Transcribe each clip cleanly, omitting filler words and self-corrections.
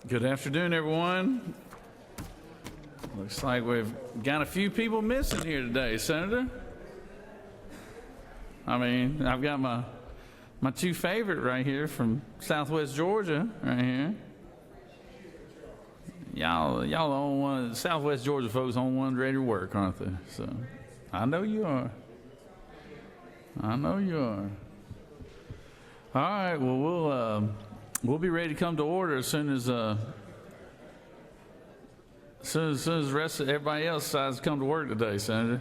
Good afternoon, everyone. Looks like we've got a few people missing here today, Senator. I mean, I've got my two favorite right here from Southwest Georgia, right here. Y'all the only one, Southwest Georgia folks, the only ones ready to work, aren't they? So, I know you are. I know you are. All right, well, we'll be ready to come to order as soon as the rest of everybody else decides to come to work today, Senator.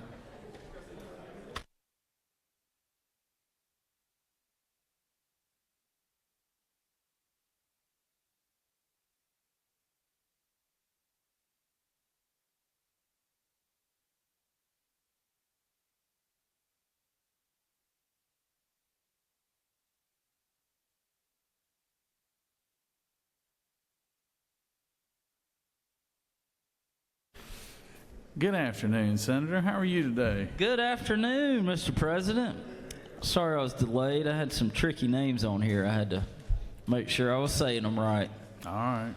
Good afternoon, Senator. How are you today? Good afternoon, Mr. President. Sorry I was delayed. I had some tricky names on here. I had to make sure I was saying them right. All right.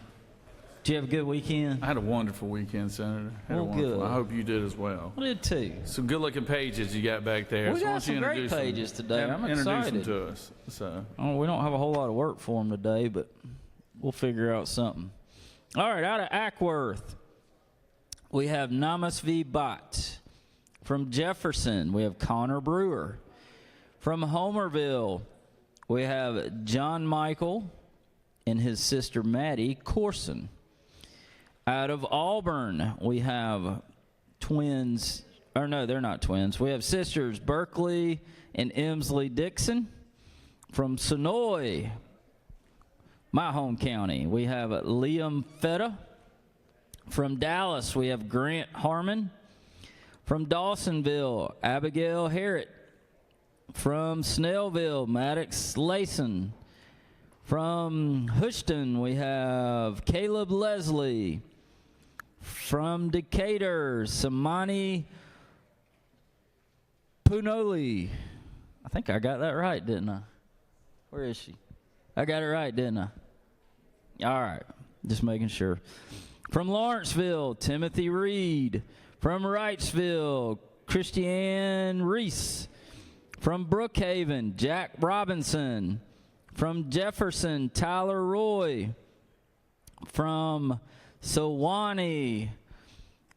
Did you have a good weekend? I had a wonderful weekend, Senator. Good. I hope you did as well. I did too. Some good-looking pages you got back there. We got some great pages today. I'm excited. Introduce them to us. So. Oh, we don't have a whole lot of work for them today, but we'll figure out something. All right, out of Ackworth, we have Namas V. Bott. From Jefferson, we have Connor Brewer. From Homerville, we have John Michael and his sister Maddie Corson. Out of Auburn, we have twins, or no, they're not twins. We have sisters Berkeley and Emsley Dixon. From Sonoy, my home county, we have Liam Feta. From Dallas, we have Grant Harmon. From Dawsonville, Abigail Harrett. From Snellville, Maddox Layson. From Houston, we have Caleb Leslie. From Decatur, Samani Punoli. I think I got that right, didn't I? Where is she? I got it right, didn't I? All right, just making sure. From Lawrenceville, Timothy Reed. From Wrightsville, Christiane Reese. From Brookhaven, Jack Robinson. From Jefferson, Tyler Roy. From Sewanee,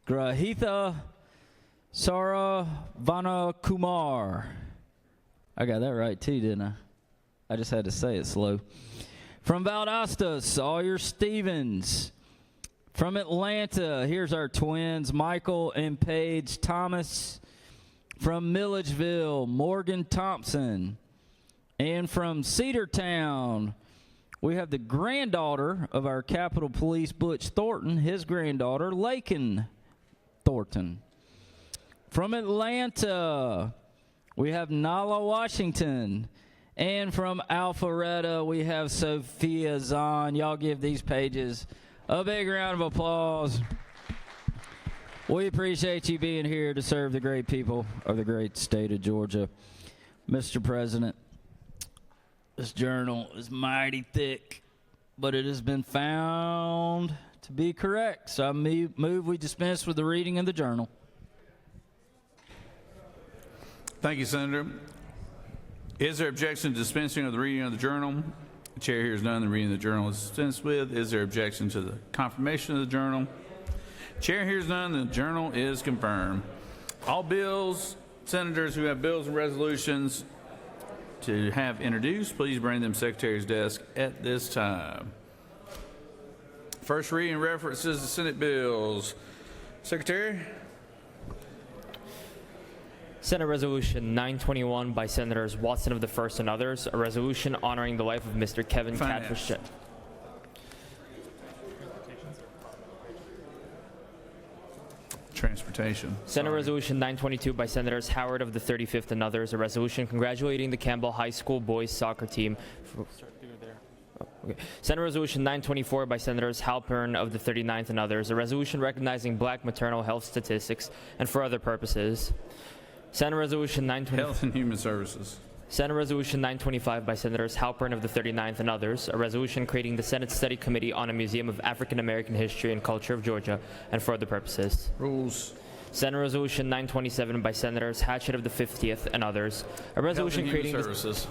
Grahitha Saravana Kumar. I got that right too, didn't I? I just had to say it slow. From Valdosta, Sawyer Stevens. From Atlanta, here's our twins, Michael and Paige Thomas. From Milledgeville, Morgan Thompson. And from Cedartown, we have the granddaughter of our Capitol Police, Butch Thornton, his granddaughter, Laken Thornton. From Atlanta, we have Nala Washington. And from Alpharetta, we have Sophia Zahn. Y'all give these pages a big round of applause. We appreciate you being here to serve the great people of the great state of Georgia. Mr. President, this journal is mighty thick, but it has been found to be correct. So I move we dispense with the reading of the journal. Thank you, Senator. Is there objection to dispensing of the reading of the journal? The chair hears none. The reading of the journal is dispensed with. Is there objection to the confirmation of the journal? Chair hears none. The journal is confirmed. All bills, senators who have bills and resolutions to have introduced, please bring them to the Secretary's desk at this time. First reading references to Senate bills. Secretary? Senate Resolution 921 by Senators Watson of the First and others, a resolution honoring the life of Mr. Kevin Catfish. Transportation. Senate Resolution 922 by Senators Howard of the 35th and others, a resolution congratulating the Campbell High School boys soccer team. Senate Resolution 924 by Senators Halpern of the 39th and others, a resolution recognizing black maternal health statistics and for other purposes. Senate Resolution 924. Health and Human Services. Senate Resolution 925 by Senators Halpern of the 39th and others, a resolution creating the Senate Study Committee on a Museum of African American History and Culture of Georgia and for other purposes. Rules. Senate Resolution 927 by Senators Hatchett of the 50th and others, a resolution Health and creating Human Services.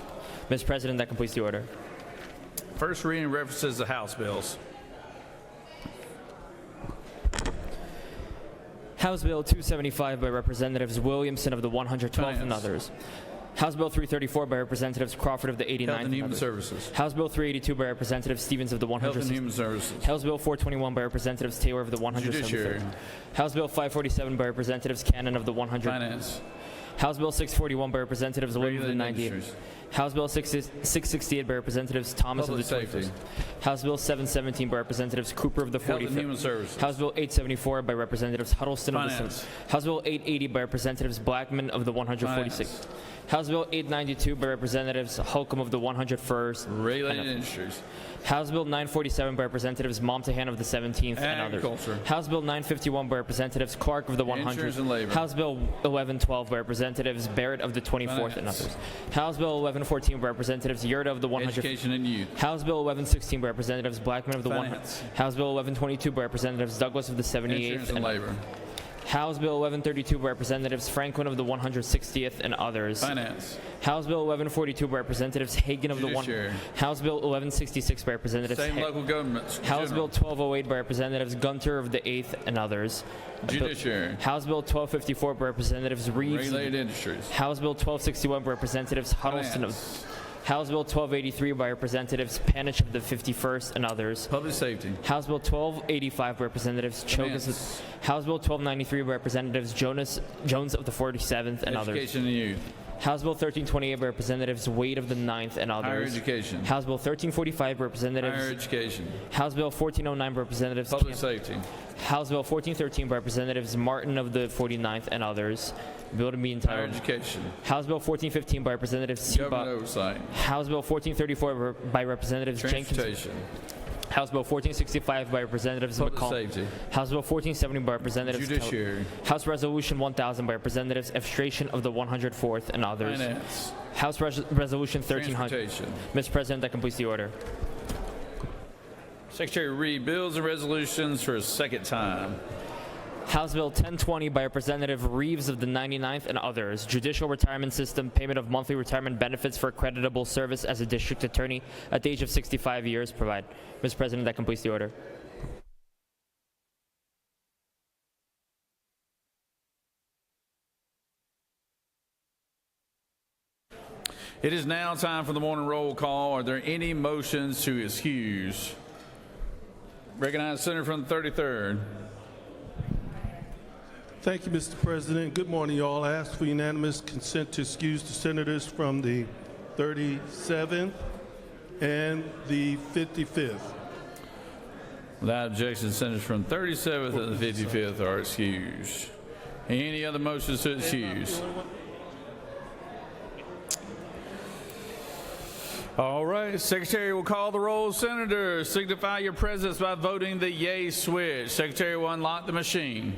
Mr. President, that completes the order. First reading references the House bills. House Bill 275 by Representatives Williamson of the 112th and Finance. others. House Bill 334 by Representatives Crawford of the 89th Health and and Human others. Services. House Bill 382 by Representative Stevens of the Health and 106th. Human Services. House Bill 421 by Representatives Taylor of the 173rd. Judiciary. House Bill 547 by Representatives Cannon of the 100th. Finance. House Bill 641 by Representatives Williams of the Regulated 90th. industries. House Bill 668 by Representatives Thomas Public of the 21st. safety. House Bill 717 by Representatives Cooper of the Health and 45th. Human Services. House Bill 874 by Representatives Huddleston of the Finance. 7th. House Bill 880 by Representatives Blackman of the 146th. Finance. House Bill 892 by Representatives Holcomb of the 101st. Regulated industries. House Bill 947 by Representatives Momtahan of the 17th and others. Agriculture. House Bill 951 by Representatives Clark of the 100th. Insurance and labor. House Bill 1112 by Representatives Barrett of the 24th and Finance. others. House Bill 1114 by Representatives Yurda of the 100th. Education and youth. House Bill 1116 by Representatives Blackman of the 100th. Finance. House Bill 1122 by Representatives Douglas of the 78th. Insurance and labor. House Bill 1132 by Representatives Franklin of the 160th and others. Finance. House Bill 1142 by Representatives Hagan of the Judiciary. House Bill 1166 by Representatives State and local governments. House Bill General. 1208 by Representatives Gunter of the 8th and others. Judiciary. House Bill 1254 by Representatives Reeves. Regulated industries. House Bill 1261 by Representatives Huddleston of Finance. House Bill 1283 by Representatives Panich of the 51st and others. Public safety. House Bill 1285 by Representatives Chogus. Finance. House Bill 1293 by Representatives Jones of the 47th and others. Education and youth. House Bill 1328 by Representatives Wade of the 9th and Higher others. education. House Bill 1345 by Higher Representatives. education. House Bill 1409 by Representatives. Public safety. House Bill 1413 by Representatives Martin of the 49th and others. Bill to be Higher entitled. education. House Bill 1415 by Representatives Government Seba. oversight. House Bill 1434 by Representatives Jenkins. Transportation. House Bill 1465 by Representatives Public McCall. safety. House Bill 1470 by Representatives Keller. Judiciary. House Resolution 1000 by Representatives Efstration of the 104th and others. Finance. House Resolution 1300. Transportation. Mr. President, that completes the order. Secretary read bills and resolutions for a second time. House Bill 1020 by Representative Reeves of the 99th and others. Judicial retirement system, payment of monthly retirement benefits for creditable service as a district attorney at the age of 65 years. Provide. Mr. President, that completes the order. It is now time for the morning roll call. Are there any motions to excuse? Recognize Senator from the 33rd. Thank you, Mr. President. Good morning, y'all. I ask for unanimous consent to excuse the senators from the 37th and the 55th. Without objection, senators from 37th and the 55th are excused. Any other motions to excuse? All right, Secretary will call the roll. Senators, signify your presence by voting the yay switch. Secretary will unlock the machine.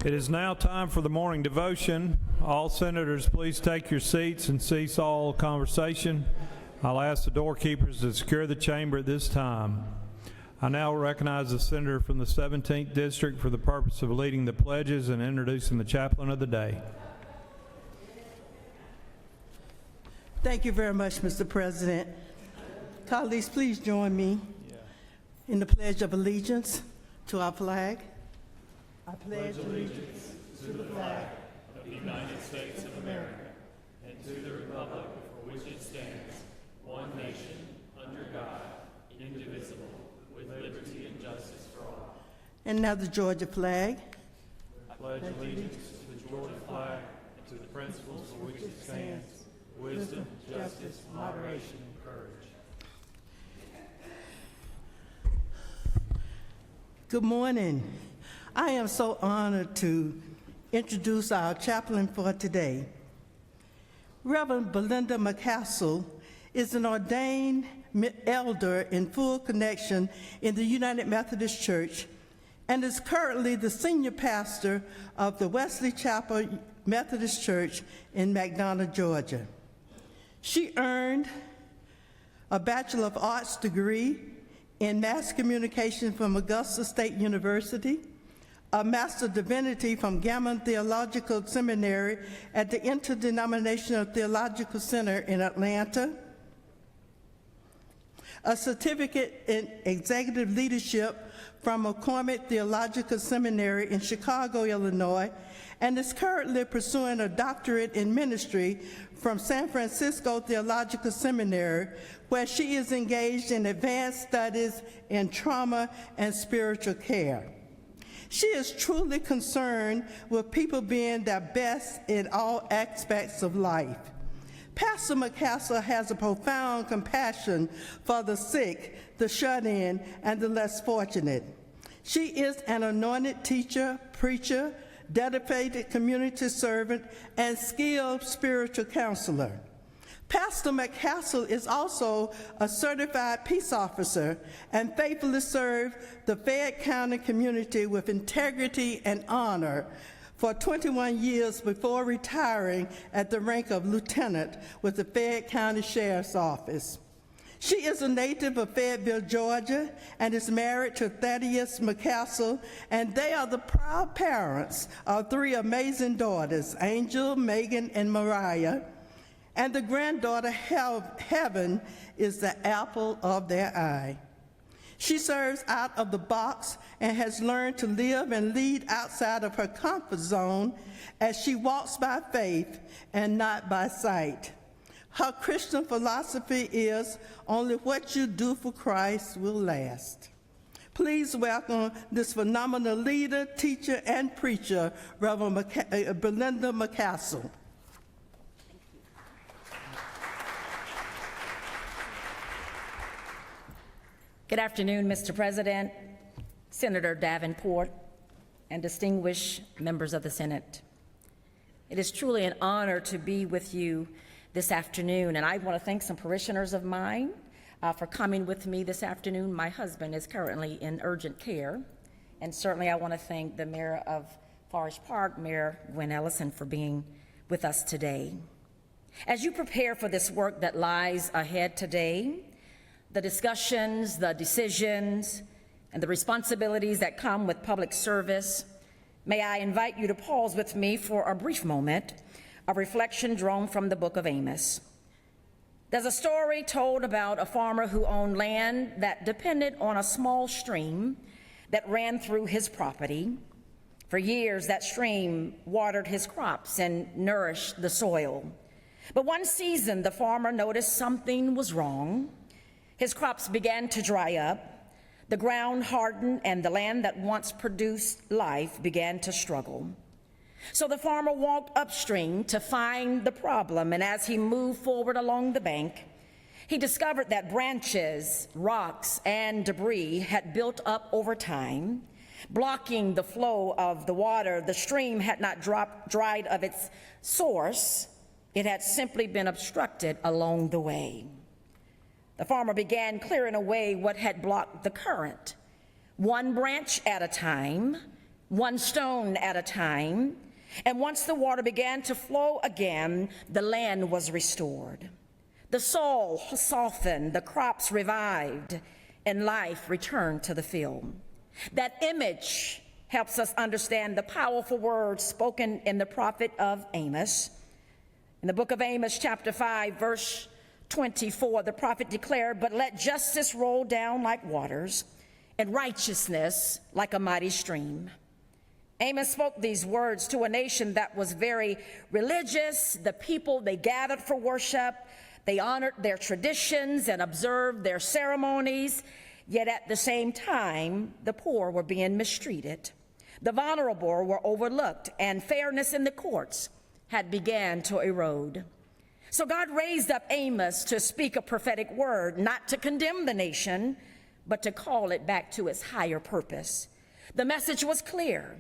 It is now time for the morning devotion. All senators, please take your seats and cease all conversation. I'll ask the doorkeepers to secure the chamber at this time. I now recognize the senator from the 17th District for the purpose of leading the pledges and introducing the chaplain of the day. Thank you very much, Mr. President. Colleagues, please join me in the Pledge of Allegiance to our flag. I pledge allegiance to the flag of the United States of America and to the republic for which it stands, one nation, under God, indivisible, with liberty and justice for all. And now the Georgia flag. I pledge allegiance to the Georgia flag and to the principles for which it stands, wisdom, justice, moderation, and courage. Good morning. I am so honored to introduce our chaplain for today. Reverend Belinda McCassell is an ordained elder in full connection in the United Methodist Church and is currently the senior pastor of the Wesley Chapel Methodist Church in McDonough, Georgia. She earned a Bachelor of Arts degree in Mass Communication from Augusta State University, a Master of Divinity from Gammon Theological Seminary at the Interdenominational Theological Center in Atlanta, a certificate in executive leadership from McCormick Theological Seminary in Chicago, Illinois, and is currently pursuing a doctorate in ministry from San Francisco Theological Seminary, where she is engaged in advanced studies in trauma and spiritual care. She is truly concerned with people being their best in all aspects of life. Pastor McCassell has a profound compassion for the sick, the shut-in, and the less fortunate. She is an anointed teacher, preacher, dedicated community servant, and skilled spiritual counselor. Pastor McCassell is also a certified peace officer and faithfully served the Fayette County community with integrity and honor for 21 years before retiring at the rank of lieutenant with the Fayette County Sheriff's Office. She is a native of Fayetteville, Georgia, and is married to Thaddeus McCassell, and they are the proud parents of 3 amazing daughters, Angel, Megan, and Mariah, and the granddaughter, Heaven, is the apple of their eye. She serves out of the box and has learned to live and lead outside of her comfort zone as she walks by faith and not by sight. Her Christian philosophy is, only what you do for Christ will last. Please welcome this phenomenal leader, teacher, and preacher, Reverend Belinda McCassell. Good afternoon, Mr. President, Senator Davenport, and distinguished members of the Senate. It is truly an honor to be with you this afternoon, and I want to thank some parishioners of mine for coming with me this afternoon. My husband is currently in urgent care, and certainly I want to thank the Mayor of Forest Park, Mayor Gwen Ellison, for being with us today. As you prepare for this work that lies ahead today, the discussions, the decisions, and the responsibilities that come with public service, may I invite you to pause with me for a brief moment of reflection drawn from the book of Amos. There's a story told about a farmer who owned land that depended on a small stream that ran through his property. For years, that stream watered his crops and nourished the soil. But one season, the farmer noticed something was wrong. His crops began to dry up, the ground hardened, and the land that once produced life began to struggle. So the farmer walked upstream to find the problem, and as he moved forward along the bank, he discovered that branches, rocks, and debris had built up over time, blocking the flow of the water. The stream had not dried of its source. It had simply been obstructed along the way. The farmer began clearing away what had blocked the current, one branch at a time, one stone at a time. And once the water began to flow again, the land was restored. The soil softened, the crops revived, and life returned to the field. That image helps us understand the powerful words spoken in the prophet of Amos. In the book of Amos, chapter 5, verse 24, the prophet declared, "But let justice roll down like waters, and righteousness like a mighty stream." Amos spoke these words to a nation that was very religious. The people, they gathered for worship. They honored their traditions and observed their ceremonies. Yet at the same time, the poor were being mistreated. The vulnerable were overlooked, and fairness in the courts had begun to erode. So God raised up Amos to speak a prophetic word, not to condemn the nation, but to call it back to its higher purpose. The message was clear.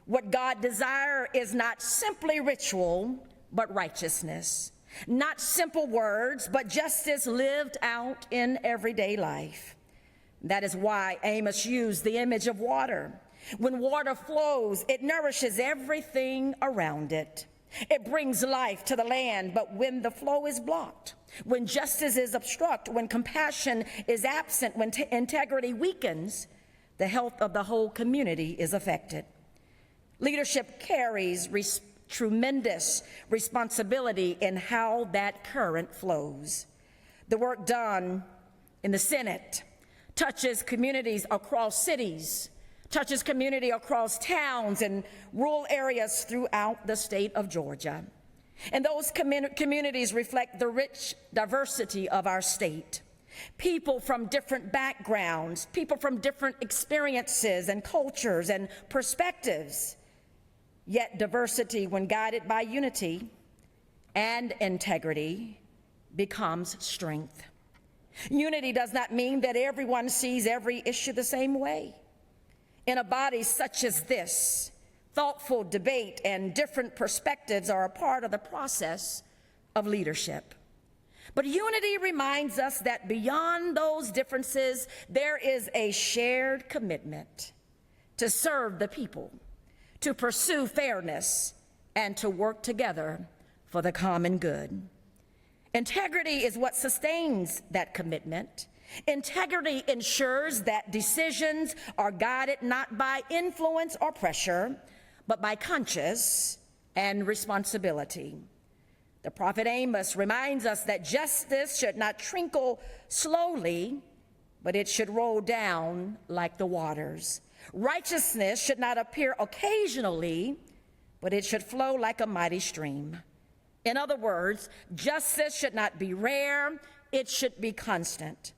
What God desires is not simply ritual, but righteousness. Not simple words, but justice lived out in everyday life. That is why Amos used the image of water. When water flows, it nourishes everything around it. It brings life to the land, but when the flow is blocked, when justice is obstructed, when compassion is absent, when integrity weakens, the health of the whole community is affected. Leadership carries tremendous responsibility in how that current flows. The work done in the Senate touches communities across cities, touches community across towns and rural areas throughout the state of Georgia. And those communities reflect the rich diversity of our state. People from different backgrounds, people from different experiences and cultures and perspectives. Yet diversity, when guided by unity and integrity, becomes strength. Unity does not mean that everyone sees every issue the same way. In a body such as this, thoughtful debate and different perspectives are a part of the process of leadership. But unity reminds us that beyond those differences, there is a shared commitment to serve the people, to pursue fairness, and to work together for the common good. Integrity is what sustains that commitment. Integrity ensures that decisions are guided not by influence or pressure, but by conscience and responsibility. The prophet Amos reminds us that justice should not trickle slowly, but it should roll down like the waters. Righteousness should not appear occasionally, but it should flow like a mighty stream. In other words, justice should not be rare, it should be constant.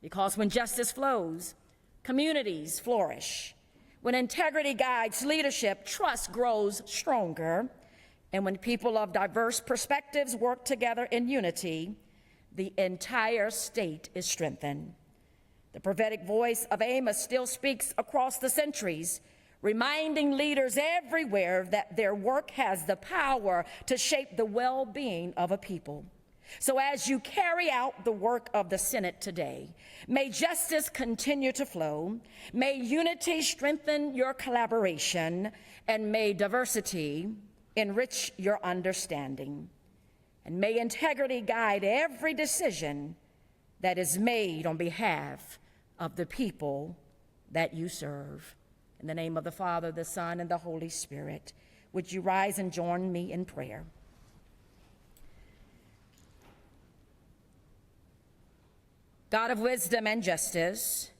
Because when justice flows, communities flourish. When integrity guides leadership, trust grows stronger. And when people of diverse perspectives work together in unity, the entire state is strengthened. The prophetic voice of Amos still speaks across the centuries, reminding leaders everywhere that their work has the power to shape the well-being of a people. So as you carry out the work of the Senate today, may justice continue to flow, may unity strengthen your collaboration, and may diversity enrich your understanding. And may integrity guide every decision that is made on behalf of the people that you serve. In the name of the Father, the Son, and the Holy Spirit, would you rise and join me in prayer? God of wisdom and justice,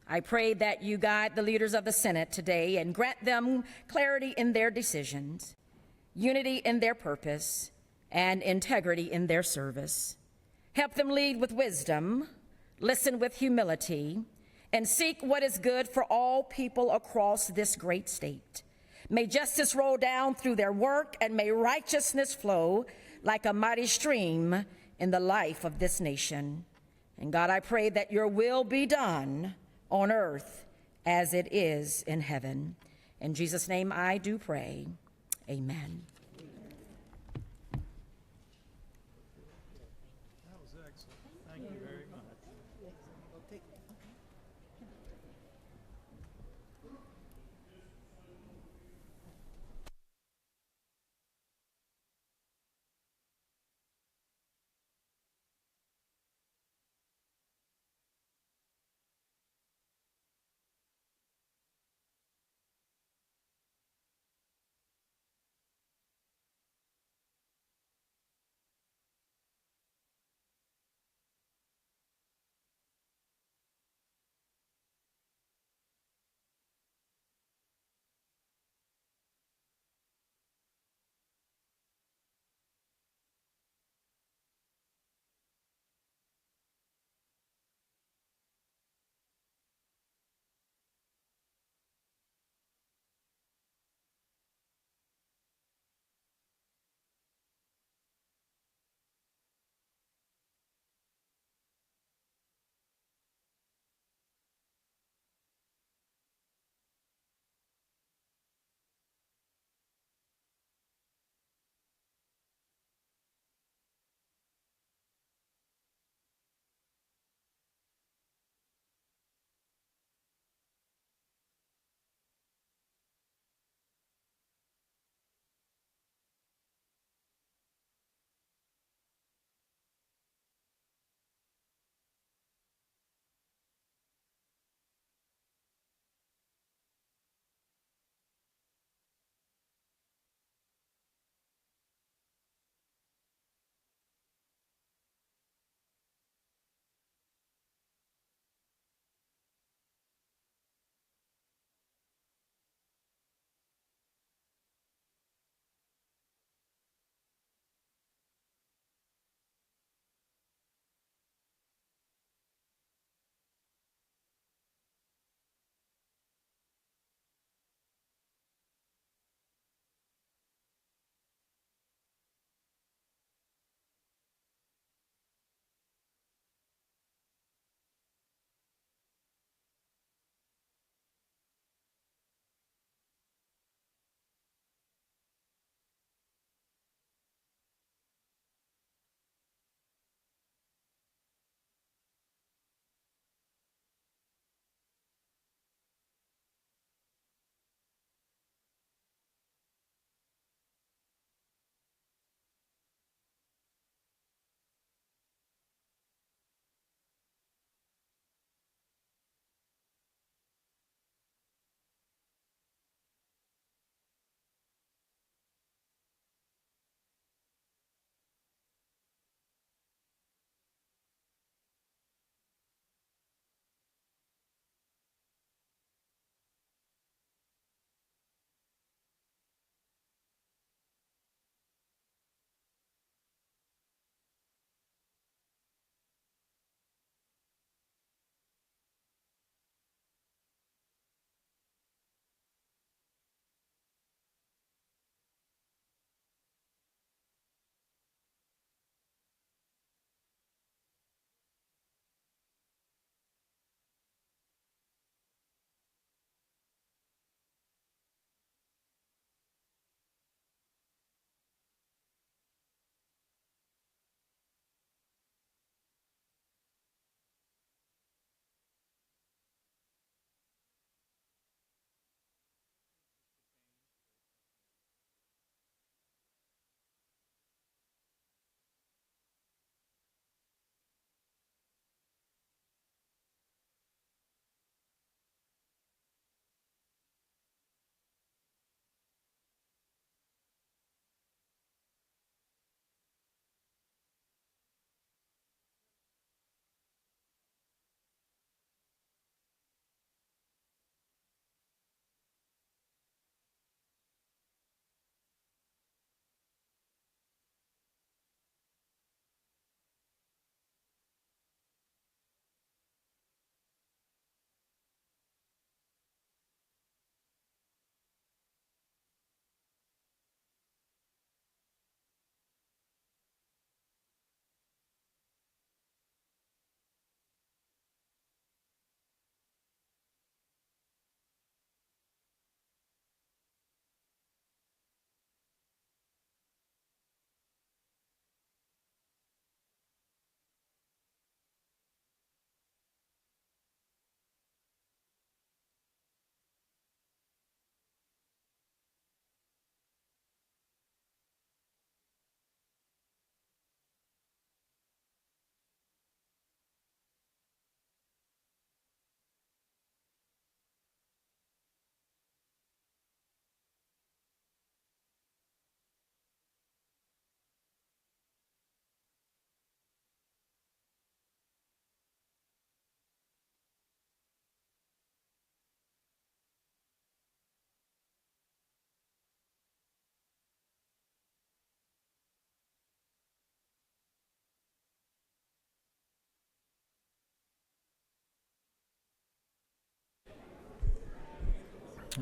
I pray that you guide the leaders of the Senate today and grant them clarity in their decisions, unity in their purpose, and integrity in their service. Help them lead with wisdom, listen with humility, and seek what is good for all people across this great state. May justice roll down through their work, and may righteousness flow like a mighty stream in the life of this nation. And God, I pray that your will be done on earth as it is in heaven. In Jesus' name I do pray. Amen. That was excellent. Thank you very much.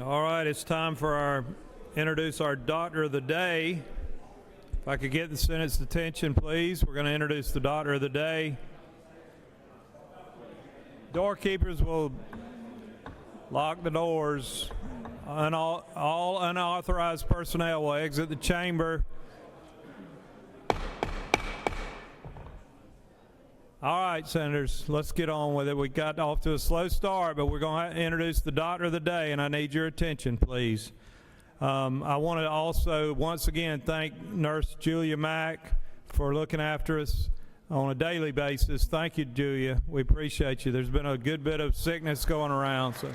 All right, it's time for introduce our Doctor of the Day. If I could get the Senate's attention, please. We're going to introduce the Doctor of the Day. Doorkeepers will lock the doors. All unauthorized personnel will exit the chamber. All right, Senators, let's get on with it. We got off to a slow start, but we're going to introduce the Doctor of the Day, and I need your attention, please. I want to also, once again, thank Nurse Julia Mack for looking after us on a daily basis. Thank you, Julia. We appreciate you. There's been a good bit of sickness going around. So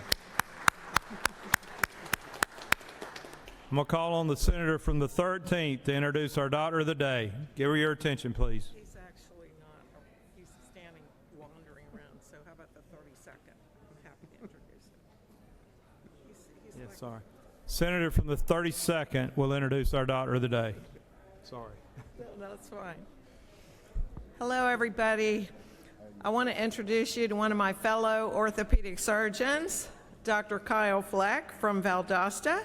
I'm going to call on the Senator from the 13th to introduce our Doctor of the Day. Give her your attention, please. He's standing, wandering around, so how about the 32nd? I'm happy to introduce him. Yes, sorry. Senator from the 32nd will introduce our Doctor of the Day. Sorry. No, that's fine. Hello, everybody. I want to introduce you to one of my fellow orthopedic surgeons, Dr. Kyle Fleck from Valdosta,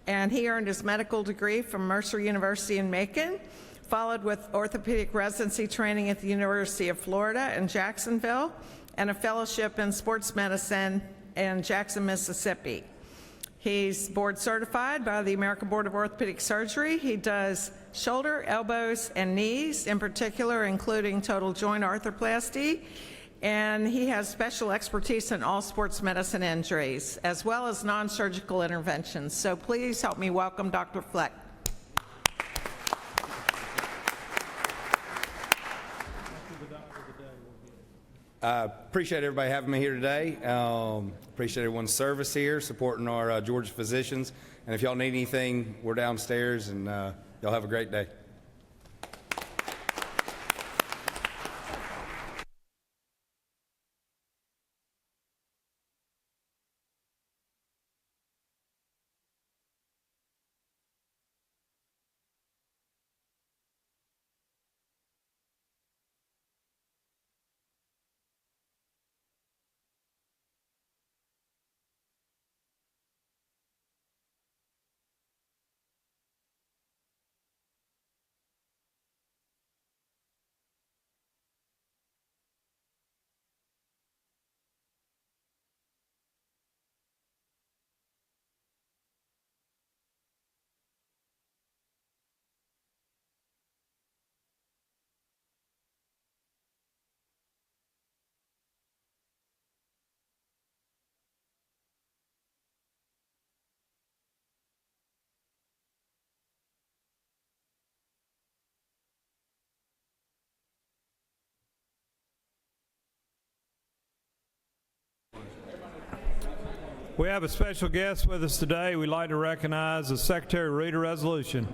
and he earned his medical degree from Mercer University in Macon, followed with orthopedic residency training at the University of Florida in Jacksonville, and a fellowship in sports medicine in Jackson, Mississippi. He's board certified by the American Board of Orthopedic Surgery. He does shoulder, elbows, and knees, in particular, including total joint arthroplasty. And he has special expertise in all sports medicine injuries, as well as non-surgical interventions. So please help me welcome Dr. Fleck. Appreciate everybody having me here today. Appreciate everyone's service here, supporting our Georgia physicians. And if y'all need anything, we're downstairs, and y'all have a great day. We have a special guest with us today. We'd like to recognize the Secretary to read a resolution.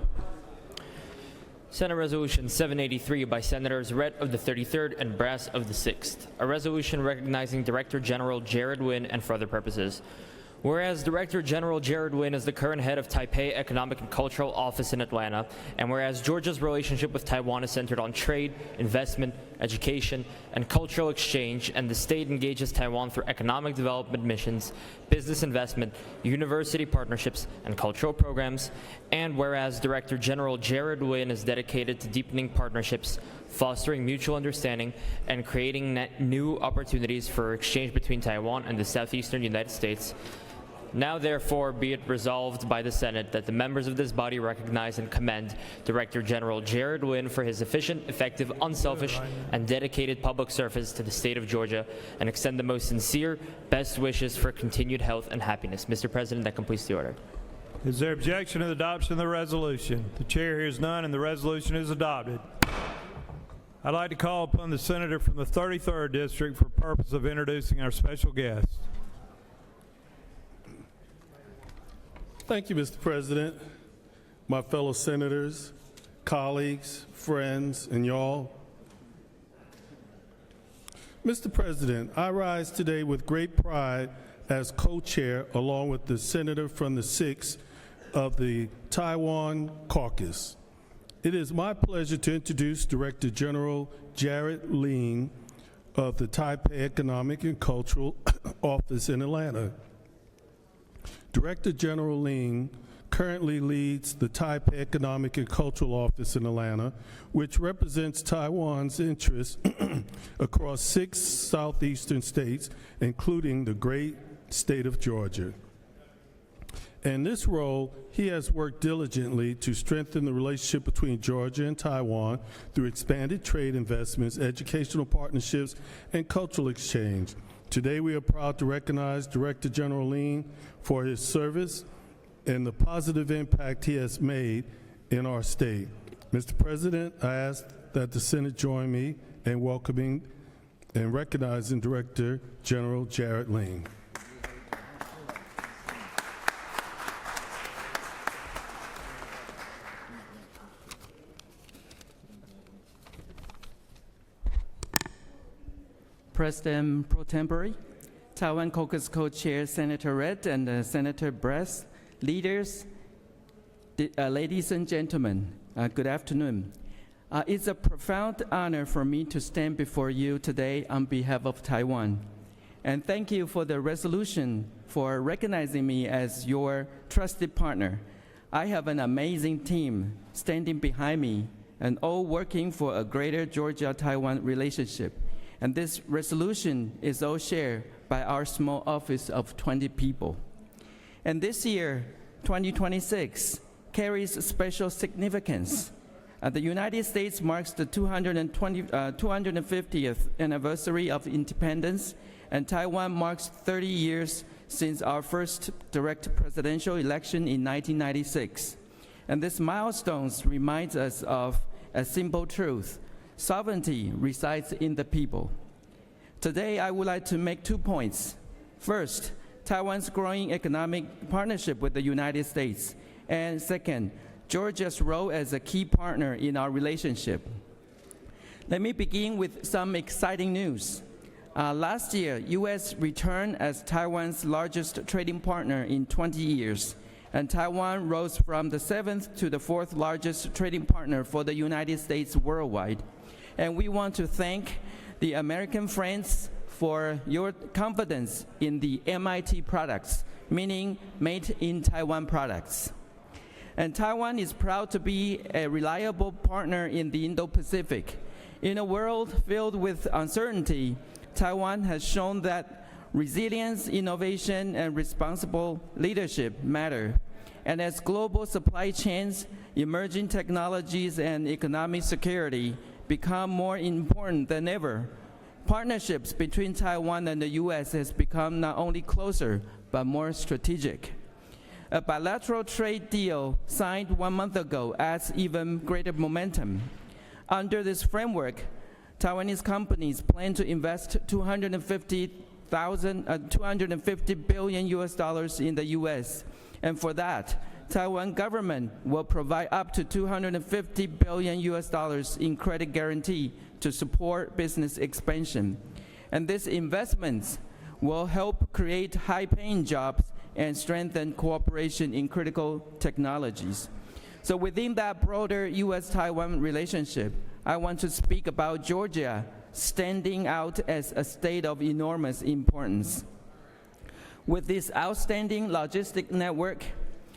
Senate Resolution 783 by Senators Redd of the 33rd and Brass of the 6th. A resolution recognizing Director General Jared Wynn and for other purposes. Whereas Director General Jared Wynn is the current head of Taipei Economic and Cultural Office in Atlanta, and whereas Georgia's relationship with Taiwan is centered on trade, investment, education, and cultural exchange, and the state engages Taiwan through economic development missions, business investment, university partnerships, and cultural programs, and whereas Director General Jared Wynn is dedicated to deepening partnerships, fostering mutual understanding, and creating new opportunities for exchange between Taiwan and the southeastern United States. Now, therefore, be it resolved by the Senate that the members of this body recognize and commend Director General Jared Wynn for his efficient, effective, unselfish, and dedicated public service to the state of Georgia, and extend the most sincere, best wishes for continued health and happiness. Mr. President, that completes the order. Is there objection to the adoption of the resolution? The chair hears none, and the resolution is adopted. I'd like to call upon the senator from the 33rd District for purpose of introducing our special guest. Thank you, Mr. President, my fellow senators, colleagues, friends, and y'all. Mr. President, I rise today with great pride as co-chair, along with the senator from the 6th of the Taiwan Caucus. It is my pleasure to introduce Director General Jared Wynn of the Taipei Economic and Cultural Office in Atlanta. Director General Ling currently leads the Taipei Economic and Cultural Office in Atlanta, which represents Taiwan's interests across 6 southeastern states, including the great state of Georgia. In this role, he has worked diligently to strengthen the relationship between Georgia and Taiwan through expanded trade investments, educational partnerships, and cultural exchange. Today, we are proud to recognize Director General Ling for his service and the positive impact he has made in our state. Mr. President, I ask that the Senate join me in welcoming and recognizing Director General Jared Ling. President Pro Tempore, Taiwan Caucus Co-Chair Senator Redd and Senator Bress, leaders, ladies and gentlemen, good afternoon. It's a profound honor for me to stand before you today on behalf of Taiwan. And thank you for the resolution for recognizing me as your trusted partner. I have an amazing team standing behind me and all working for a greater Georgia-Taiwan relationship. And this resolution is all shared by our small office of 20 people. And this year, 2026, carries special significance. The United States marks the 250th anniversary of independence, and Taiwan marks 30 years since our first direct presidential election in 1996. And this milestone reminds us of a simple truth: sovereignty resides in the people. Today, I would like to make 2 points. First, Taiwan's growing economic partnership with the United States. And second, Georgia's role as a key partner in our relationship. Let me begin with some exciting news. Last year, U.S. returned as Taiwan's largest trading partner in 20 years. And Taiwan rose from the 7th to the 4th largest trading partner for the United States worldwide. And we want to thank the American friends for your confidence in the MIT products, meaning made in Taiwan products. And Taiwan is proud to be a reliable partner in the Indo-Pacific. In a world filled with uncertainty, Taiwan has shown that resilience, innovation, and responsible leadership matter. And as global supply chains, emerging technologies, and economic security become more important than ever, partnerships between Taiwan and the U.S. has become not only closer, but more strategic. A bilateral trade deal signed 1 month ago adds even greater momentum. Under this framework, Taiwanese companies plan to invest $250 billion in the U.S. And for that, Taiwan government will provide up to $250 billion in credit guarantee to support business expansion. And these investments will help create high-paying jobs and strengthen cooperation in critical technologies. So within that broader U.S.-Taiwan relationship, I want to speak about Georgia standing out as a state of enormous importance. With this outstanding logistic network,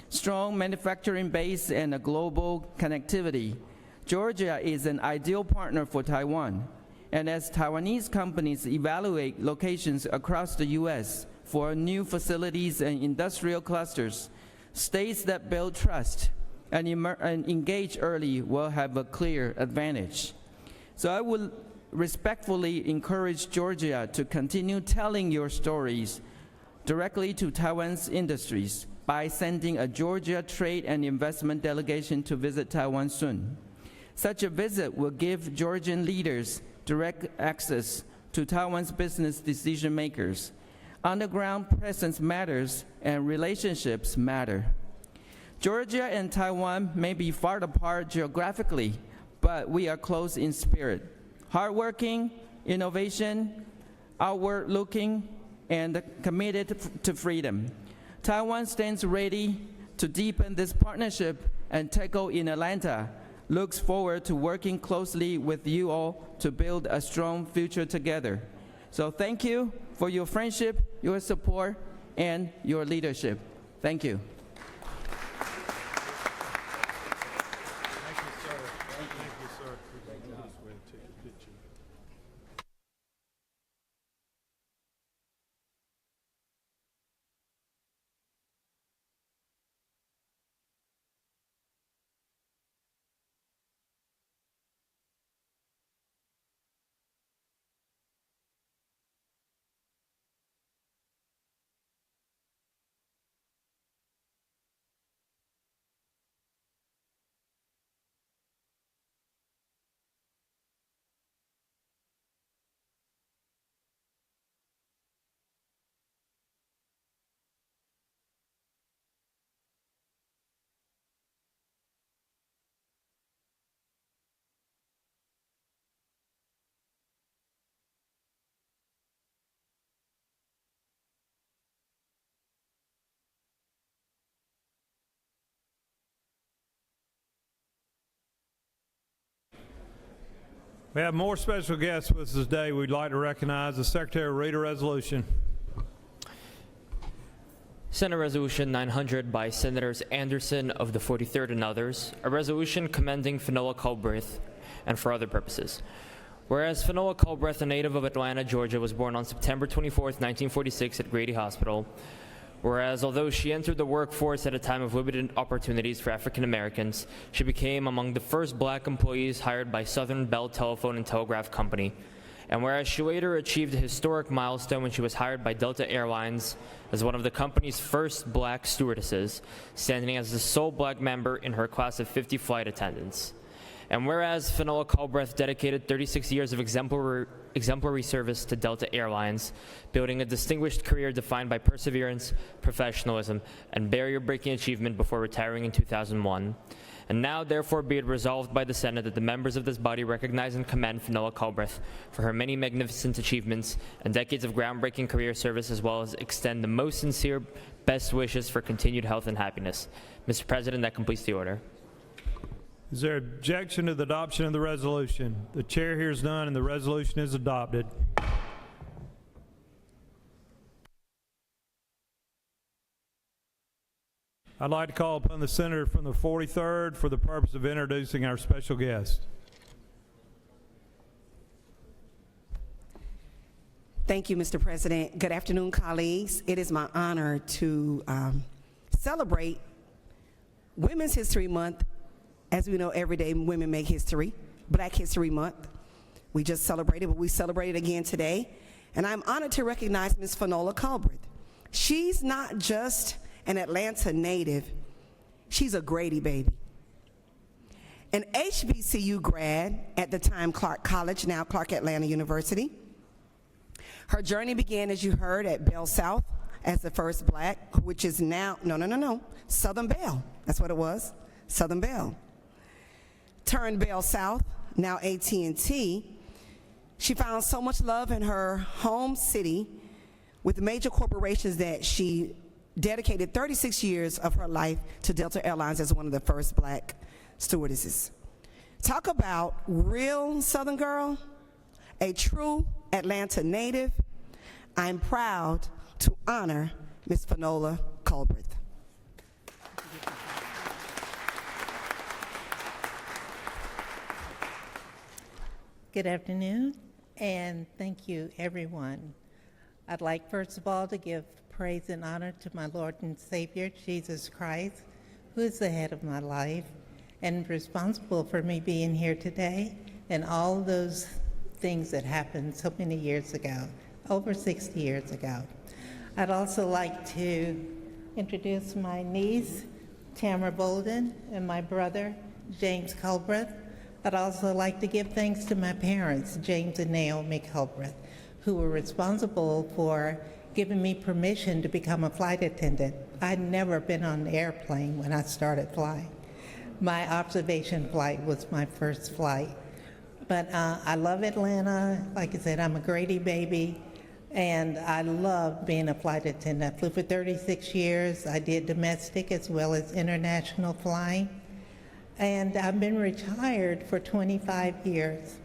strong manufacturing base, and a global connectivity, Georgia is an ideal partner for Taiwan. And as Taiwanese companies evaluate locations across the U.S. for new facilities and industrial clusters, states that build trust and engage early will have a clear advantage. So I would respectfully encourage Georgia to continue telling your stories directly to Taiwan's industries by sending a Georgia trade and investment delegation to visit Taiwan soon. Such a visit will give Georgian leaders direct access to Taiwan's business decision makers. On-the-ground presence matters and relationships matter. Georgia and Taiwan may be far apart geographically, but we are close in spirit. Hardworking, innovation, outward-looking, and committed to freedom. Taiwan stands ready to deepen this partnership, and TECO in Atlanta looks forward to working closely with you all to build a strong future together. So thank you for your friendship, your support, and your leadership. Thank you. We have more special guests with us today. We'd like to recognize the Secretary to read a resolution. Senate Resolution 900 by Senators Anderson of the 43rd and others, a resolution commending Finola Culbreth and for other purposes. Whereas Finola Culbreth, a native of Atlanta, Georgia, was born on September 24, 1946 at Grady Hospital. Whereas although she entered the workforce at a time of limited opportunities for African Americans, she became among the first black employees hired by Southern Bell Telephone and Telegraph Company. And whereas she later achieved a historic milestone when she was hired by Delta Airlines as one of the company's first black stewardesses, standing as the sole black member in her class of 50 flight attendants. And whereas Finola Culbreth dedicated 36 years of exemplary service to Delta Airlines, building a distinguished career defined by perseverance, professionalism, and barrier-breaking achievement before retiring in 2001. And now, therefore, be it resolved by the Senate that the members of this body recognize and commend Finola Culbreth for her many magnificent achievements and decades of groundbreaking career service, as well as extend the most sincere best wishes for continued health and happiness. Mr. President, that completes the order. Is there objection to the adoption of the resolution? The chair hears none, and the resolution is adopted. I'd like to call upon the senator from the 43rd for the purpose of introducing our special guest. Thank you, Mr. President. Good afternoon, colleagues. It is my honor to celebrate Women's History Month. As we know, every day women make history, Black History Month. We just celebrated, but we celebrated again today. And I'm honored to recognize Ms. Finola Culbreth. She's not just an Atlanta native, she's a Grady baby. An HBCU grad at the time Clark College, now Clark Atlanta University. Her journey began, as you heard, at Bell South as the first black, which is now, Southern Bell. That's what it was, Southern Bell. Turned Bell South, now AT&T. She found so much love in her home city with major corporations that she dedicated 36 years of her life to Delta Airlines as one of the first black stewardesses. Talk about real Southern girl, a true Atlanta native. I'm proud to honor Ms. Finola Culbreth. Good afternoon, and thank you, everyone. I'd like, first of all, to give praise and honor to my Lord and Savior, Jesus Christ, who is the head of my life and responsible for me being here today and all those things that happened so many years ago, over 60 years ago. I'd also like to introduce my niece, Tamara Bolden, and my brother, James Culbreth. I'd also like to give thanks to my parents, James and Naomi Culbreth, who were responsible for giving me permission to become a flight attendant. I'd never been on an airplane when I started flying. My observation flight was my first flight. But I love Atlanta. Like I said, I'm a Grady baby, and I love being a flight attendant. I flew for 36 years. I did domestic as well as international flying. And I've been retired for 25 years.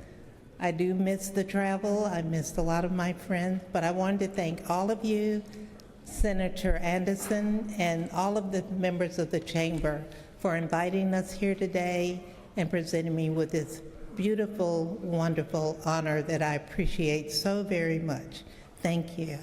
I do miss the travel. I missed a lot of my friends, but I wanted to thank all of you, Senator Anderson, and all of the members of the chamber for inviting us here today and presenting me with this beautiful, wonderful honor that I appreciate so very much. Thank you.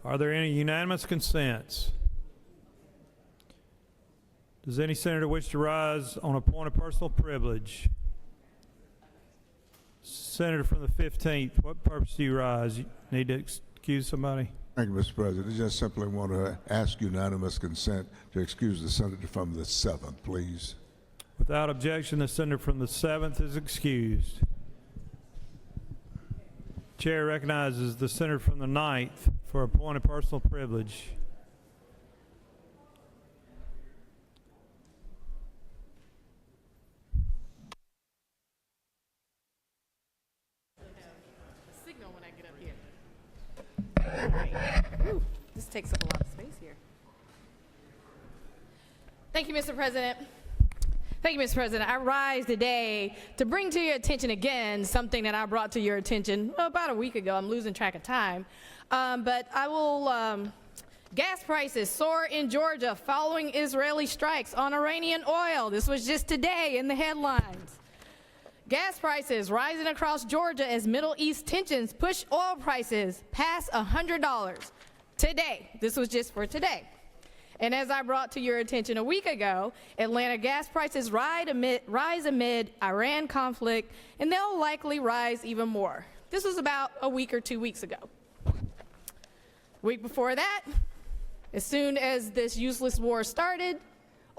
Are there any unanimous consents? Does any senator wish to rise on a point of personal privilege? Senator from the 15th, what purpose do you rise? You need to excuse somebody? Thank you, Mr. President. I just simply want to ask unanimous consent to excuse the senator from the 7th, please. Without objection, the senator from the 7th is excused. Chair recognizes the senator from the 9th for a point of personal privilege. Signal when I get up here. All right. Whew, this takes up a lot of space here. Thank you, Mr. President. Thank you, Mr. President. I rise today to bring to your attention again something that I brought to your attention about a week ago. I'm losing track of time. But I will, gas prices soar in Georgia following Israeli strikes on Iranian oil. This was just today in the headlines. Gas prices rising across Georgia as Middle East tensions push oil prices past $100 today. This was just for today. And as I brought to your attention a week ago, Atlanta gas prices rise amid Iran conflict, and they'll likely rise even more. This was about a week or 2 weeks ago. Week before that, as soon as this useless war started,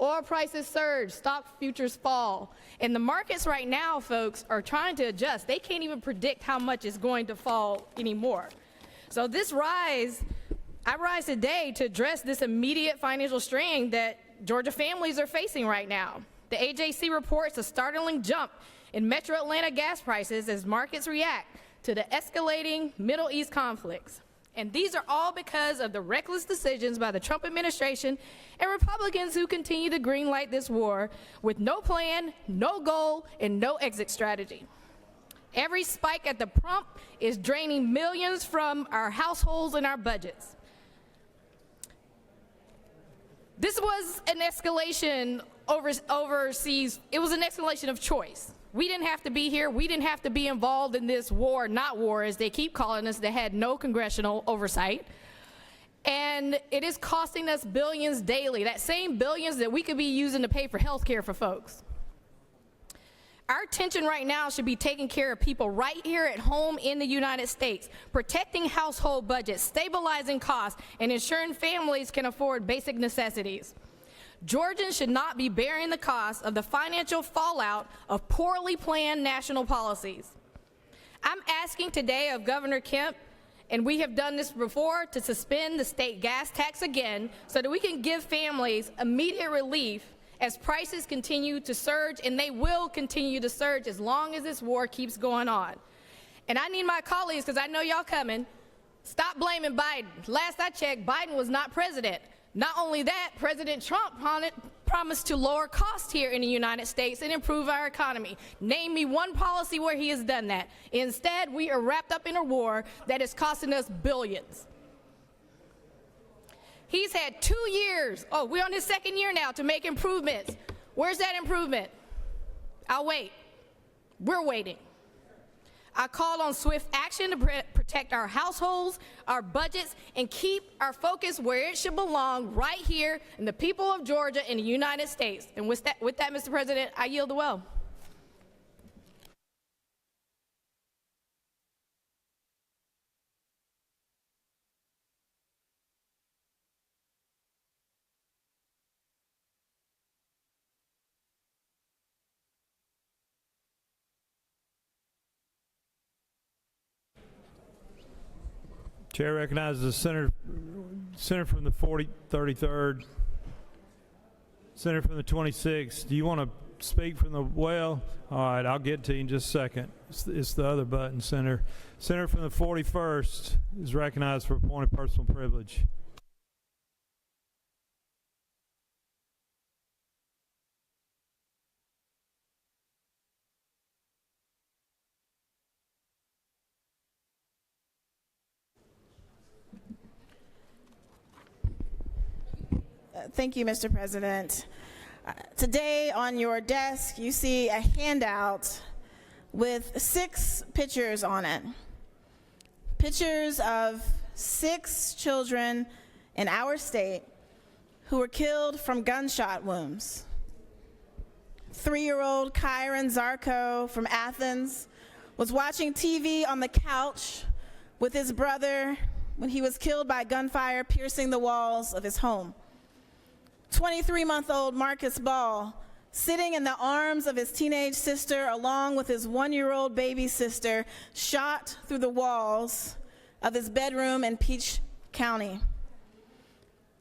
oil prices surge, stock futures fall. And the markets right now, folks, are trying to adjust. They can't even predict how much is going to fall anymore. So this rise, I rise today to address this immediate financial strain that Georgia families are facing right now. The AJC reports a startling jump in Metro Atlanta gas prices as markets react to the escalating Middle East conflicts. And these are all because of the reckless decisions by the Trump administration and Republicans who continue to greenlight this war with no plan, no goal, and no exit strategy. Every spike at the pump is draining millions from our households and our budgets. This was an escalation overseas. It was an escalation of choice. We didn't have to be here. We didn't have to be involved in this war, not war, as they keep calling us, that had no congressional oversight. And it is costing us billions daily, that same billions that we could be using to pay for health care for folks. Our attention right now should be taking care of people right here at home in the United States, protecting household budgets, stabilizing costs, and ensuring families can afford basic necessities. Georgians should not be bearing the cost of the financial fallout of poorly planned national policies. I'm asking today of Governor Kemp, and we have done this before, to suspend the state gas tax again so that we can give families immediate relief as prices continue to surge, and they will continue to surge as long as this war keeps going on. And I need my colleagues, because I know y'all coming, stop blaming Biden. Last I checked, Biden was not president. Not only that, President Trump promised to lower costs here in the United States and improve our economy. Name me one policy where he has done that. Instead, we are wrapped up in a war that is costing us billions. He's had 2 years, we're on his second year now, to make improvements. Where's that improvement? I'll wait. We're waiting. I call on swift action to protect our households, our budgets, and keep our focus where it should belong, right here in the people of Georgia in the United States. And with that, Mr. President, I yield the well. Chair recognizes the senator from the 33rd, senator from the 26th. Do you want to speak from the well? All right, I'll get to you in just a second. It's the other button, Senator. Senator from the 41st is recognized for a point of personal privilege. Thank you, Mr. President. Today on your desk, you see a handout with 6 pictures on it. Pictures of 6 children in our state who were killed from gunshot wounds. 3-year-old Kyron Zarko from Athens was watching TV on the couch with his brother when he was killed by gunfire piercing the walls of his home. 23-month-old Marcus Ball, sitting in the arms of his teenage sister along with his 1-year-old baby sister, shot through the walls of his bedroom in Peach County.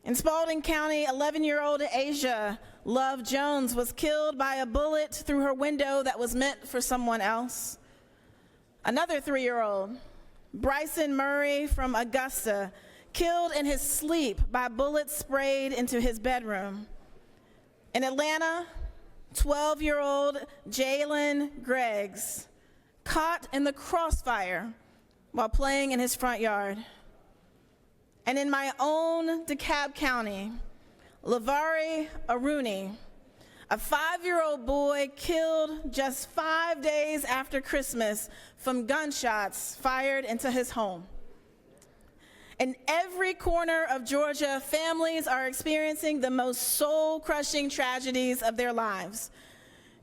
In Spalding County, 11-year-old Asia Love Jones was killed by a bullet through her window that was meant for someone else. Another 3-year-old, Bryson Murray from Augusta, killed in his sleep by bullets sprayed into his bedroom. In Atlanta, 12-year-old Jalen Greggs, caught in the crossfire while playing in his front yard. And in my own DeKalb County, Lavari Aruni, a 5-year-old boy killed just 5 days after Christmas from gunshots fired into his home. In every corner of Georgia, families are experiencing the most soul-crushing tragedies of their lives.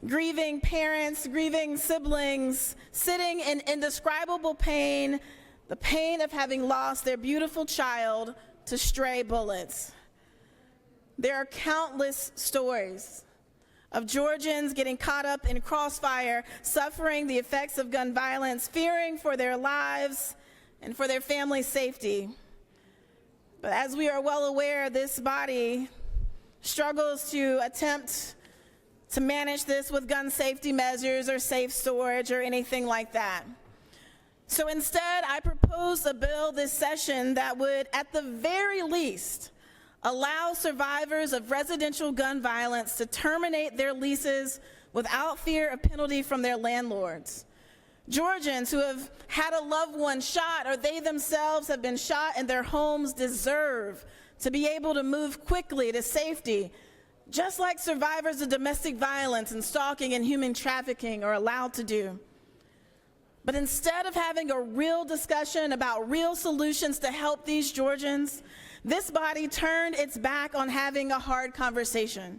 Grieving parents, grieving siblings, sitting in indescribable pain, the pain of having lost their beautiful child to stray bullets. There are countless stories of Georgians getting caught up in crossfire, suffering the effects of gun violence, fearing for their lives and for their family's safety. But as we are well aware, this body struggles to attempt to manage this with gun safety measures or safe storage or anything like that. So instead, I propose a bill this session that would, at the very least, allow survivors of residential gun violence to terminate their leases without fear of penalty from their landlords. Georgians who have had a loved one shot or they themselves have been shot in their homes deserve to be able to move quickly to safety, just like survivors of domestic violence and stalking and human trafficking are allowed to do. But instead of having a real discussion about real solutions to help these Georgians, this body turned its back on having a hard conversation.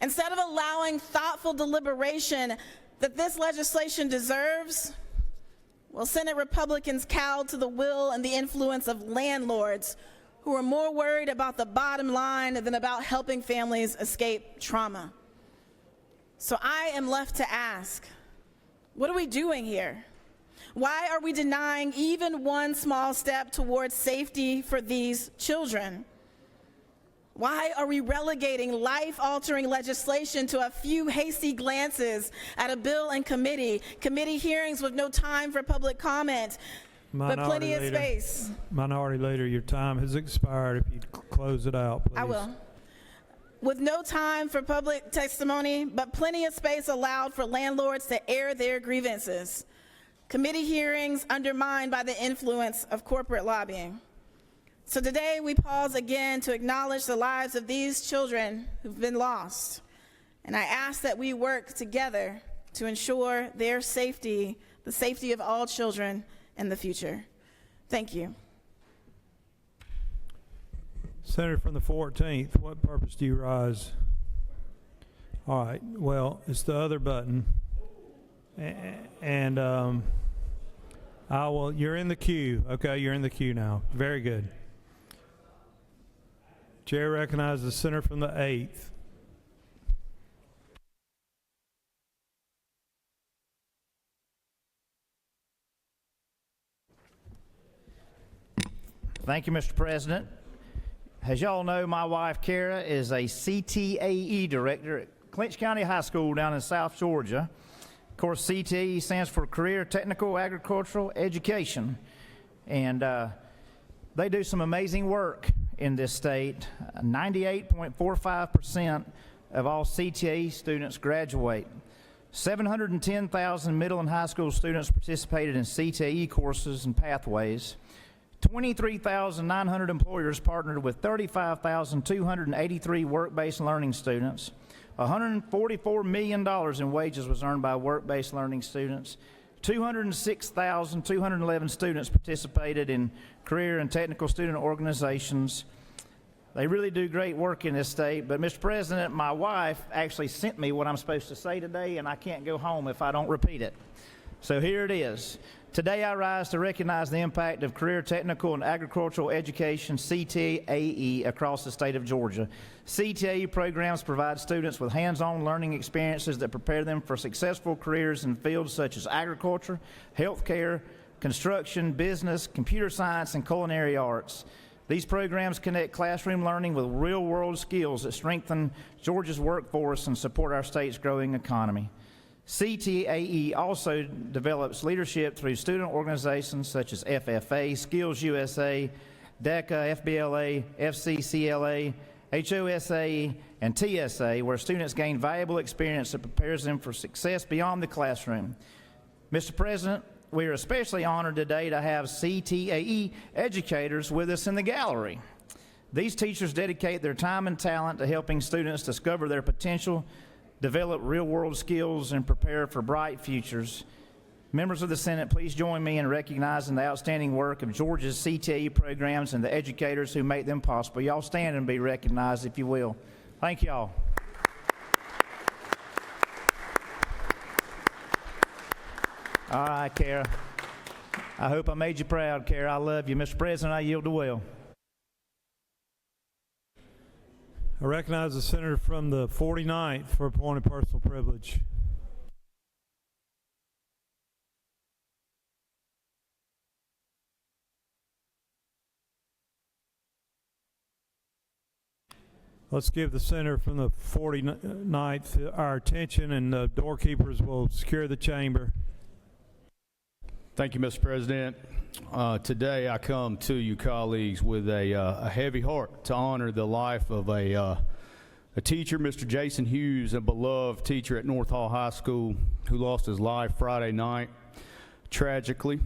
Instead of allowing thoughtful deliberation that this legislation deserves, well, Senate Republicans cowed to the will and the influence of landlords who are more worried about the bottom line than about helping families escape trauma. So I am left to ask, what are we doing here? Why are we denying even one small step towards safety for these children? Why are we relegating life-altering legislation to a few hasty glances at a bill in committee hearings with no time for public comment, but plenty of space? Minority Leader, your time has expired. If you'd close it out, please. I will. With no time for public testimony, but plenty of space allowed for landlords to air their grievances. Committee hearings undermined by the influence of corporate lobbying. So today we pause again to acknowledge the lives of these children who've been lost. And I ask that we work together to ensure their safety, the safety of all children in the future. Thank you. Senator from the 14th, what purpose do you rise? All right, well, it's the other button. And you're in the queue. Okay, you're in the queue now. Very good. Chair recognizes the senator from the 8th. Thank you, Mr. President. As y'all know, my wife, Kara, is a CTAE director at Clinch County High School down in South Georgia. Of course, CTAE stands for Career Technical Agricultural Education, and they do some amazing work in this state. 98.45% of all CTAE students graduate. 710,000 middle and high school students participated in CTAE courses and pathways. 23,900 employers partnered with 35,283 work-based learning students. $144 million in wages was earned by work-based learning students. 206,211 students participated in career and technical student organizations. They really do great work in this state, but Mr. President, my wife actually sent me what I'm supposed to say today, and I can't go home if I don't repeat it. So here it is. Today I rise to recognize the impact of career technical and agricultural education, CTAE, across the state of Georgia. CTAE programs provide students with hands-on learning experiences that prepare them for successful careers in fields such as agriculture, healthcare, construction, business, computer science, and culinary arts. These programs connect classroom learning with real-world skills that strengthen Georgia's workforce and support our state's growing economy. CTAE also develops leadership through student organizations such as FFA, Skills USA, DECA, FBLA, FCCLA, HOSA, and TSA, where students gain valuable experience that prepares them for success beyond the classroom. Mr. President, we are especially honored today to have CTAE educators with us in the gallery. These teachers dedicate their time and talent to helping students discover their potential, develop real-world skills, and prepare for bright futures. Members of the Senate, please join me in recognizing the outstanding work of Georgia's CTAE programs and the educators who make them possible. Y'all stand and be recognized, if you will. Thank y'all. All right, Kara. I hope I made you proud, Kara. I love you. Mr. President, I yield the will. I recognize the senator from the 49th for a point of personal privilege. Let's give the senator from the 49th our attention, and the doorkeepers will secure the chamber. Thank you, Mr. President. Today I come to you, colleagues, with a heavy heart to honor the life of a teacher, Mr. Jason Hughes, a beloved teacher at North Hall High School who lost his life Friday night, tragically.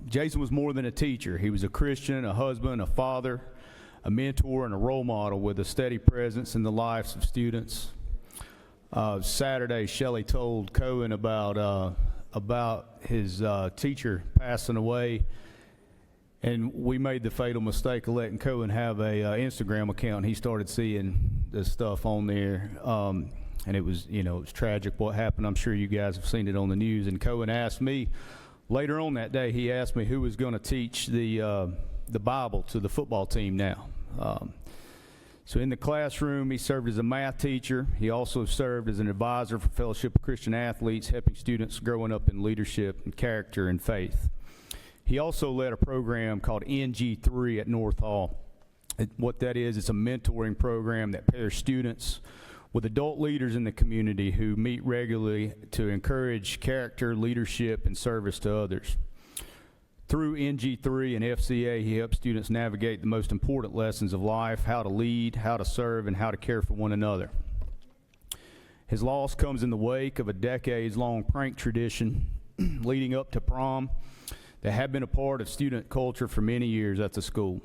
Jason was more than a teacher. He was a Christian, a husband, a father, a mentor, and a role model with a steady presence in the lives of students. Saturday, Shelley told Cohen about his teacher passing away, and we made the fatal mistake of letting Cohen have a Instagram account, and he started seeing this stuff on there, and it was tragic what happened. I'm sure you guys have seen it on the news. And Cohen asked me later on that day, he asked me who was going to teach the the Bible to the football team now. So in the classroom, he served as a math teacher. He also served as an advisor for Fellowship of Christian Athletes, helping students growing up in leadership and character and faith. He also led a program called NG3 at North Hall. What that is, it's a mentoring program that pairs students with adult leaders in the community who meet regularly to encourage character, leadership, and service to others. Through NG3 and FCA, he helps students navigate the most important lessons of life, how to lead, how to serve, and how to care for one another. His loss comes in the wake of a decades-long prank tradition leading up to prom that had been a part of student culture for many years at the school.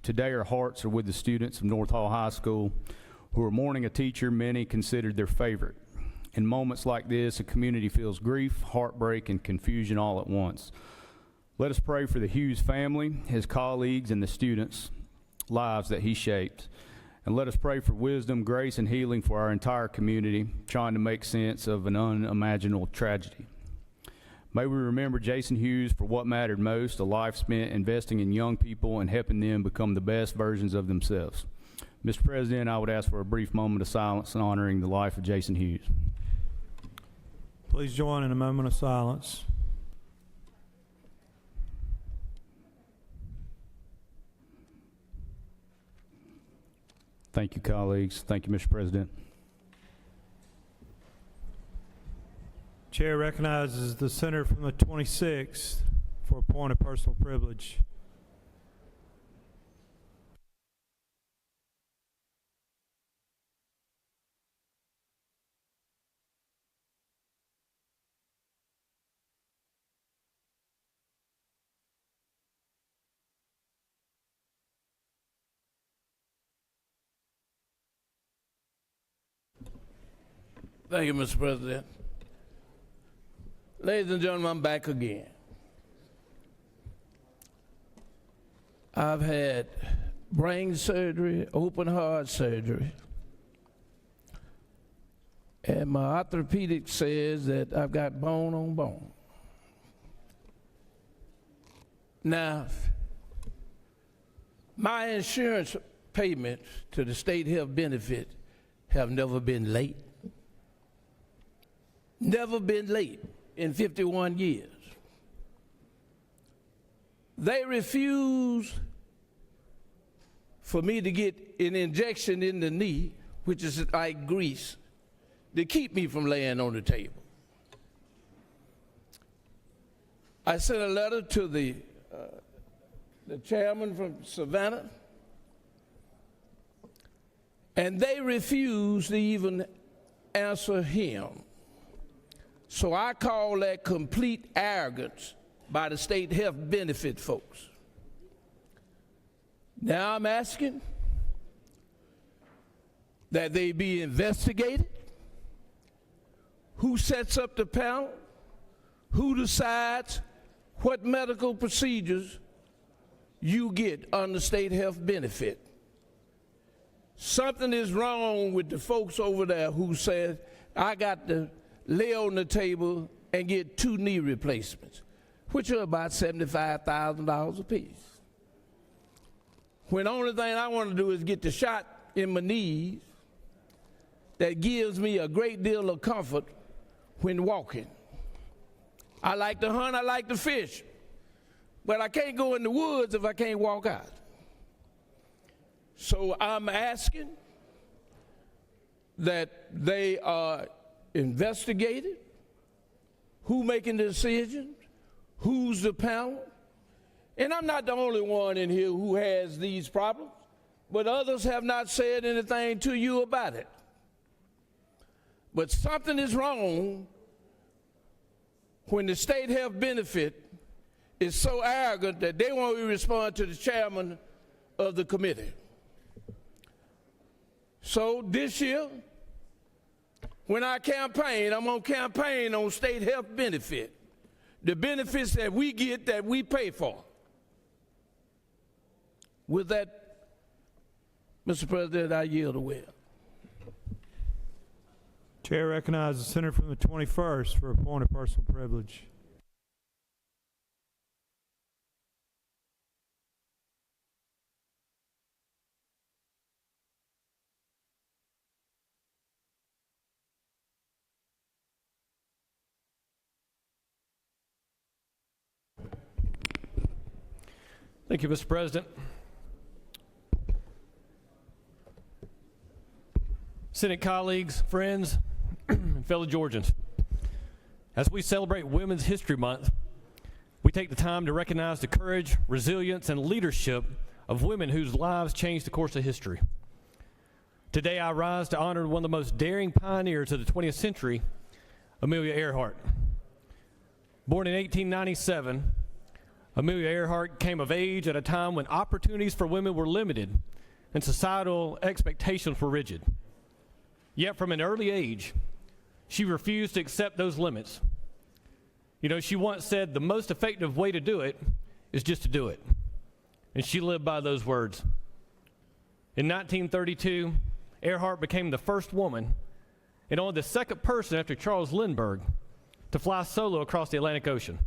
Today, our hearts are with the students of North Hall High School who are mourning a teacher many considered their favorite. In moments like this, a community feels grief, heartbreak, and confusion all at once. Let us pray for the Hughes family, his colleagues, and the students' lives that he shaped. And let us pray for wisdom, grace, and healing for our entire community, trying to make sense of an unimaginable tragedy. May we remember Jason Hughes for what mattered most, a life spent investing in young people and helping them become the best versions of themselves. Mr. President, I would ask for a brief moment of silence in honoring the life of Jason Hughes. Please join in a moment of silence. Thank you, colleagues. Thank you, Mr. President. Chair recognizes the senator from the 26th for a point of personal privilege. Thank you, Mr. President. Ladies and gentlemen, I'm back again. I've had brain surgery, open heart surgery, and my orthopedic says that I've got bone on bone. Now, my insurance payments to the state health benefit have never been late. Never been late in 51 years. They refuse for me to get an injection in the knee, which is like grease, to keep me from laying on the table. I sent a letter to the chairman from Savannah, and they refused to even answer him. So I call that complete arrogance by the state health benefit folks. Now I'm asking that they be investigated. Who sets up the panel? Who decides what medical procedures you get under state health benefit? Something is wrong with the folks over there who said, I got to lay on the table and get 2 knee replacements, which are about $75,000 a piece. When the only thing I want to do is get the shot in my knees that gives me a great deal of comfort when walking. I like to hunt, I like to fish, but I can't go in the woods if I can't walk out. So I'm asking that they are investigated, who making the decisions, who's the panel. And I'm not the only one in here who has these problems, but others have not said anything to you about it. But something is wrong when the state health benefit is so arrogant that they won't even respond to the chairman of the committee. So this year, when I campaign, I'm going to campaign on state health benefit, the benefits that we get that we pay for. With that, Mr. President, I yield the will. Chair recognizes the senator from the 21st for a point of personal privilege. Thank you, Mr. President. Senate colleagues, friends, and fellow Georgians, as we celebrate Women's History Month, we take the time to recognize the courage, resilience, and leadership of women whose lives changed the course of history. Today, I rise to honor one of the most daring pioneers of the 20th century, Amelia Earhart. Born in 1897, Amelia Earhart came of age at a time when opportunities for women were limited and societal expectations were rigid. Yet from an early age, she refused to accept those limits. You know, she once said, the most effective way to do it is just to do it. And she lived by those words. In 1932, Earhart became the first woman and only the second person after Charles Lindbergh to fly solo across the Atlantic Ocean.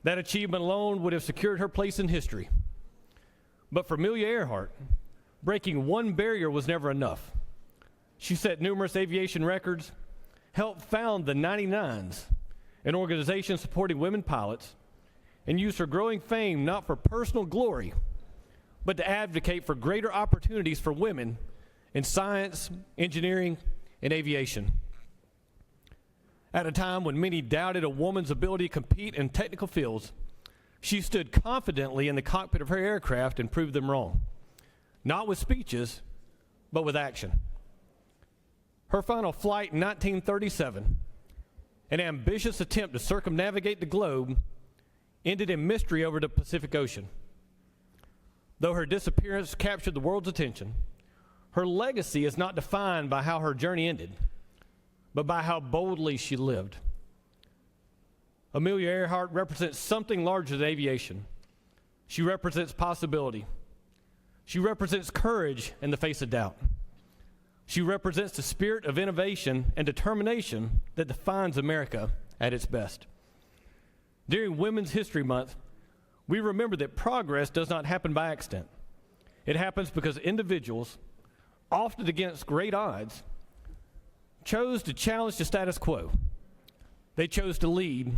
That achievement alone would have secured her place in history. But for Amelia Earhart, breaking one barrier was never enough. She set numerous aviation records, helped found the 99s, an organization supporting women pilots, and used her growing fame not for personal glory, but to advocate for greater opportunities for women in science, engineering, and aviation. At a time when many doubted a woman's ability to compete in technical fields, she stood confidently in the cockpit of her aircraft and proved them wrong, not with speeches, but with action. Her final flight in 1937, an ambitious attempt to circumnavigate the globe, ended in mystery over the Pacific Ocean. Though her disappearance captured the world's attention, her legacy is not defined by how her journey ended, but by how boldly she lived. Amelia Earhart represents something larger than aviation. She represents possibility. She represents courage in the face of doubt. She represents the spirit of innovation and determination that defines America at its best. During Women's History Month, we remember that progress does not happen by accident. It happens because individuals, often against great odds, chose to challenge the status quo. They chose to lead.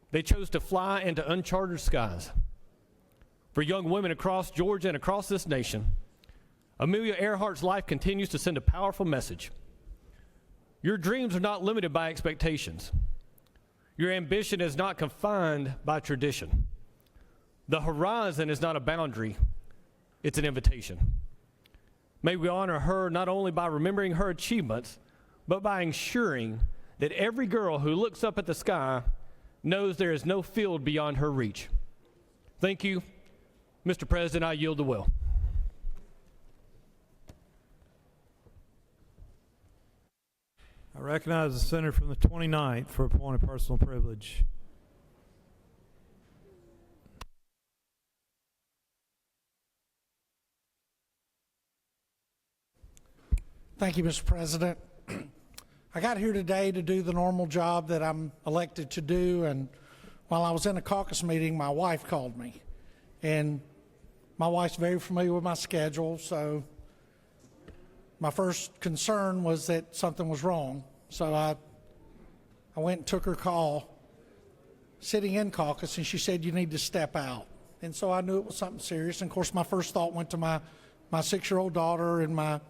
They chose to fly into uncharted skies. For young women across Georgia and across this nation, Amelia Earhart's life continues to send a powerful message. Your dreams are not limited by expectations. Your ambition is not confined by tradition. The horizon is not a boundary, it's an invitation. May we honor her not only by remembering her achievements, but by ensuring that every girl who looks up at the sky knows there is no field beyond her reach. Thank you. Mr. President, I yield the will. I recognize the senator from the 29th for a point of personal privilege. Thank you, Mr. President. I got here today to do the normal job that I'm elected to do, and while I was in a caucus meeting, my wife called me. And my wife's very familiar with my schedule, so my first concern was that something was wrong. So I went and took her call, sitting in caucus, and she said, "You need to step out." And so I knew it was something serious. And of course, my first thought went to my 6-year-old daughter and my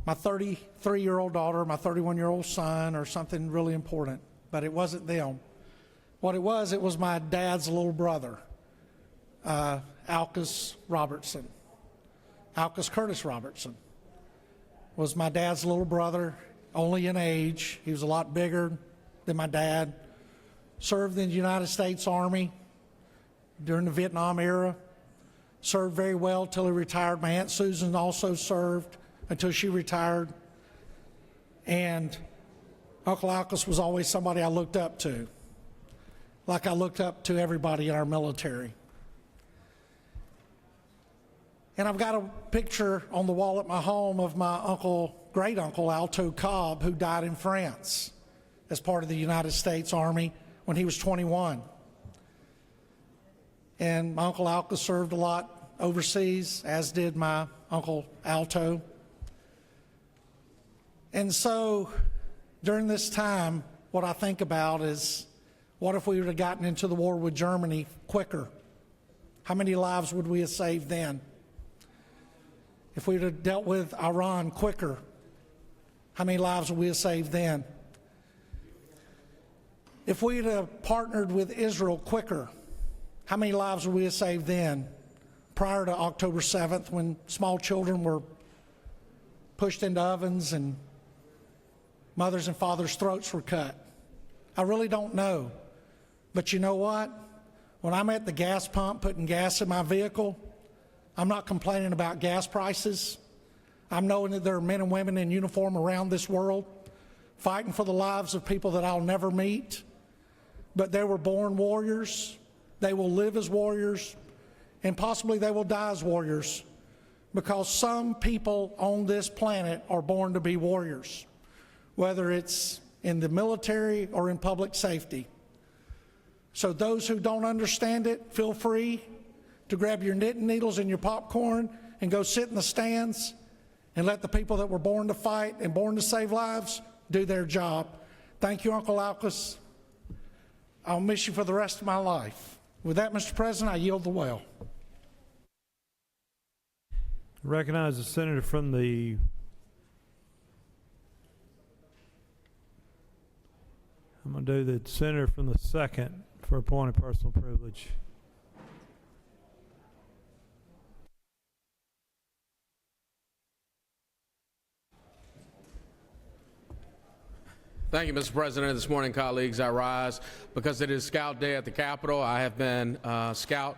33-year-old daughter, my 31-year-old son, or something really important. But it wasn't them. What it was my dad's little brother, Alcus Robertson. Alcus Curtis Robertson was my dad's little brother, only in age. He was a lot bigger than my dad. Served in the United States Army during the Vietnam era. Served very well till he retired. My Aunt Susan also served until she retired. And Uncle Alcus was always somebody I looked up to, like I looked up to everybody in our military. And I've got a picture on the wall at my home of my great uncle Alto Cobb, who died in France as part of the United States Army when he was 21. And my Uncle Alcus served a lot overseas, as did my Uncle Alto. And so during this time, what I think about is, what if we would have gotten into the war with Germany quicker? how many lives would we have saved then? If we'd have dealt with Iran quicker, how many lives would we have saved then? If we'd have partnered with Israel quicker, how many lives would we have saved then? Prior to October 7th, when small children were pushed into ovens and mothers' and fathers' throats were cut. I really don't know. But you know what? When I'm at the gas pump putting gas in my vehicle, I'm not complaining about gas prices. I'm knowing that there are men and women in uniform around this world fighting for the lives of people that I'll never meet. But they were born warriors. They will live as warriors, and possibly they will die as warriors, because some people on this planet are born to be warriors, whether it's in the military or in public safety. So those who don't understand it, feel free to grab your knitting needles and your popcorn and go sit in the stands and let the people that were born to fight and born to save lives do their job. Thank you, Uncle Alcus. I'll miss you for the rest of my life. With that, Mr. President, I yield the well. Recognize the senator from the I'm going to do the senator from the 2nd for a point of personal privilege. Thank you, Mr. President. This morning, colleagues, I rise because it is Scout Day at the Capitol. I have been Scout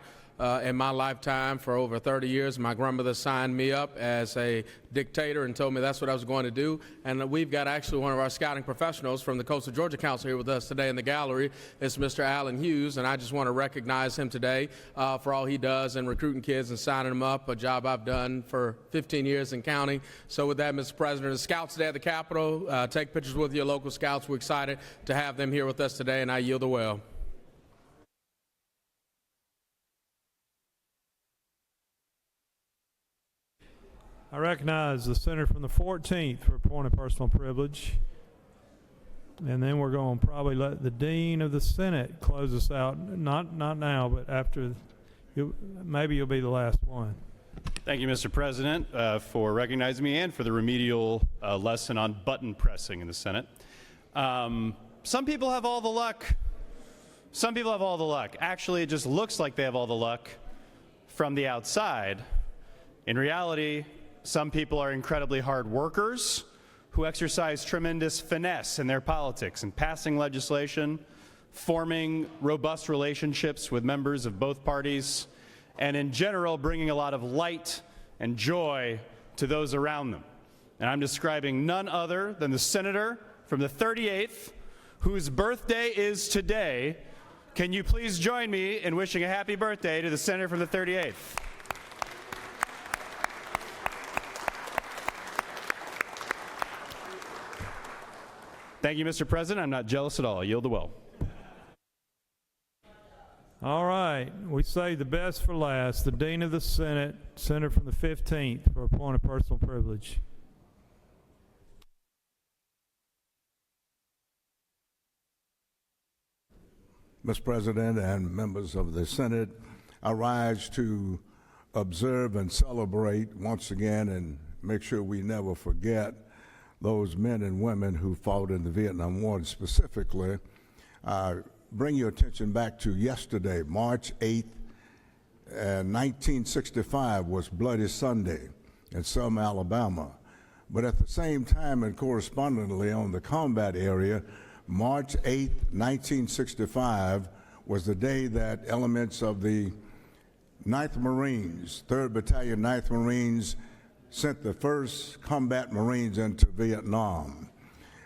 in my lifetime for over 30 years. My grandmother signed me up as a dictator and told me that's what I was going to do. And we've got actually one of our scouting professionals from the Coastal Georgia Council here with us today in the gallery. It's Mr. Alan Hughes, and I just want to recognize him today for all he does in recruiting kids and signing them up, a job I've done for 15 years and counting. So with that, Mr. President, it's Scouts Day at the Capitol. Take pictures with your local scouts. We're excited to have them here with us today, and I yield the well. I recognize the senator from the 14th for a point of personal privilege. And then we're going to probably let the Dean of the Senate close us out. Not now, but after. Maybe you'll be the last one. Thank you, Mr. President, for recognizing me and for the remedial lesson on button pressing in the Senate. Some people have all the luck. Some people have all the luck. Actually, it just looks like they have all the luck from the outside. In reality, some people are incredibly hard workers who exercise tremendous finesse in their politics and passing legislation, forming robust relationships with members of both parties, and in general bringing a lot of light and joy to those around them. And I'm describing none other than the senator from the 38th, whose birthday is today. Can you please join me in wishing a happy birthday to the senator from the 38th? Thank you, Mr. President. I'm not jealous at all. I yield the well. All right. We save the best for last. The Dean of the Senate, senator from the 15th, for a point of personal privilege. Mr. President and members of the Senate, I rise to observe and celebrate once again and make sure we never forget those men and women who fought in the Vietnam War. And specifically, bring your attention back to yesterday, March 8th, 1965 was Bloody Sunday in Selma, Alabama. But at the same time and correspondingly on the combat area, March 8th, 1965 was the day that elements of the 9th Marines, 3rd Battalion, 9th Marines, sent the first combat Marines into Vietnam.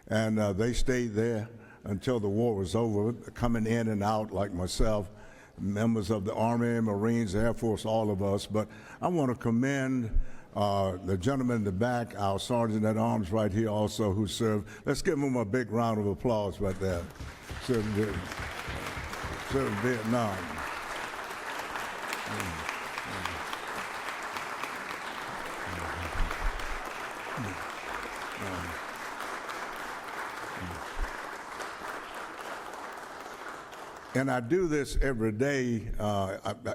And they stayed there until the war was over, coming in and out like myself, members of the Army, Marines, Air Force, all of us. But I want to commend the gentleman in the back, our Sergeant at Arms right here also, who served. Let's give him a big round of applause right there. Served Vietnam. And I do this every day,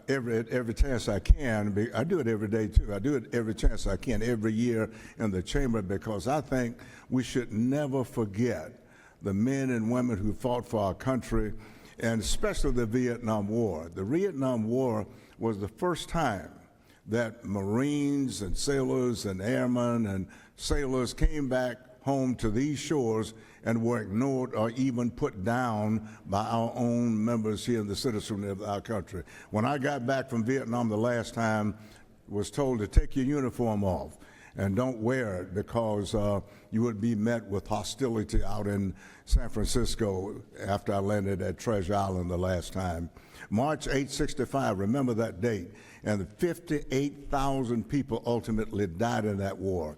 every chance I can. I do it every day too. I do it every chance I can, every year in the chamber, because I think we should never forget the men and women who fought for our country, and especially the Vietnam War. The Vietnam War was the first time that Marines and sailors and airmen and sailors came back home to these shores and were ignored or even put down by our own members here in the citizenry of our country. When I got back from Vietnam the last time, was told to take your uniform off and don't wear it because you would be met with hostility out in San Francisco after I landed at Treasure Island the last time. March 865, remember that date, and 58,000 people ultimately died in that war.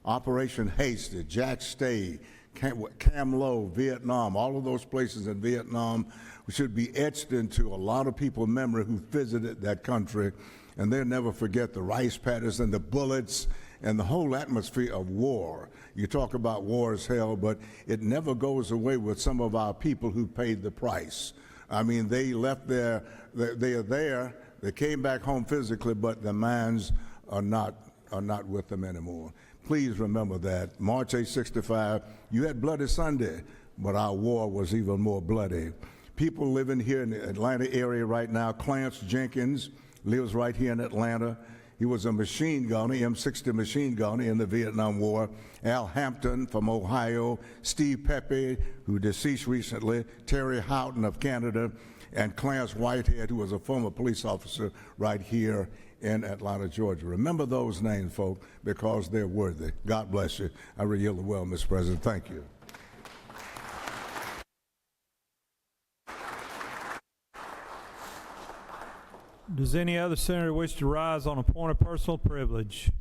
Operation Hasty, Jack Stay, Cam Lo, Vietnam, all of those places in Vietnam should be etched into a lot of people's memory who visited that country, and they'll never forget the rice paddies and the bullets and the whole atmosphere of war. You talk about war as hell, but it never goes away with some of our people who paid the price. I mean, they left they are there, they came back home physically, but their minds are not with them anymore. Please remember that. March 865, you had Bloody Sunday, but our war was even more bloody. People living here in the Atlanta area right now, Clarence Jenkins lives right here in Atlanta. He was a machine gunner, M60 machine gunner in the Vietnam War. Al Hampton from Ohio, Steve Pepe, who deceased recently, Terry Houghton of Canada, and Clarence Whitehead, who was a former police officer right here in Atlanta, Georgia. Remember those names, folks, because they're worthy. God bless you. I really yield the well, Mr. President. Thank you. Does any other senator wish to rise on a point of personal privilege?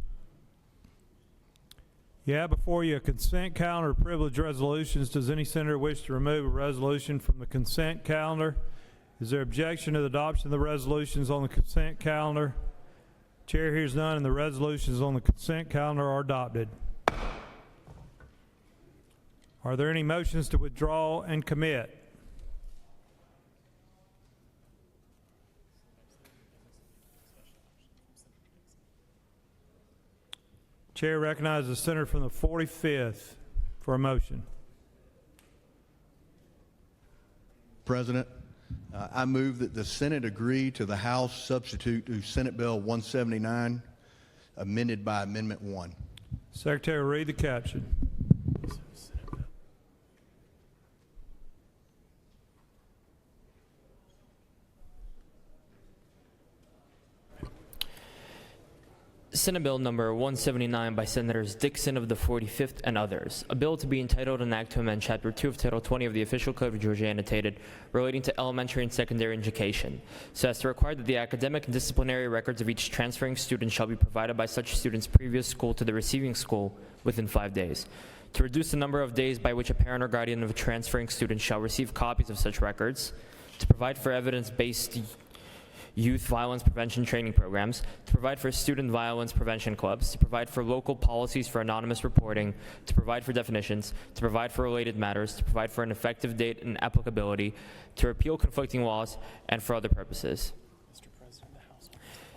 You have before you a consent calendar of privilege resolutions. Does any senator wish to remove a resolution from the consent calendar? Is there objection to the adoption of the resolutions on the consent calendar? Chair hears none, and the resolutions on the consent calendar are adopted. Are there any motions to withdraw and commit? Chair recognizes the senator from the 45th for a motion. President, I move that the Senate agree to the House substitute to Senate Bill 179, amended by Amendment 1. Secretary, read the caption. Senate Bill number 179 by Senators Dixon of the 45th and others. A bill to be entitled an act to amend Chapter 2 of Title 20 of the Official Code of Georgia annotated relating to elementary and secondary education, so as to require that the academic and disciplinary records of each transferring student shall be provided by such student's previous school to the receiving school within 5 days. To reduce the number of days by which a parent or guardian of a transferring student shall receive copies of such records. To provide for evidence-based youth violence prevention training programs, to provide for student violence prevention clubs, to provide for local policies for anonymous reporting, to provide for definitions, to provide for related matters, to provide for an effective date and applicability, to repeal conflicting laws, and for other purposes.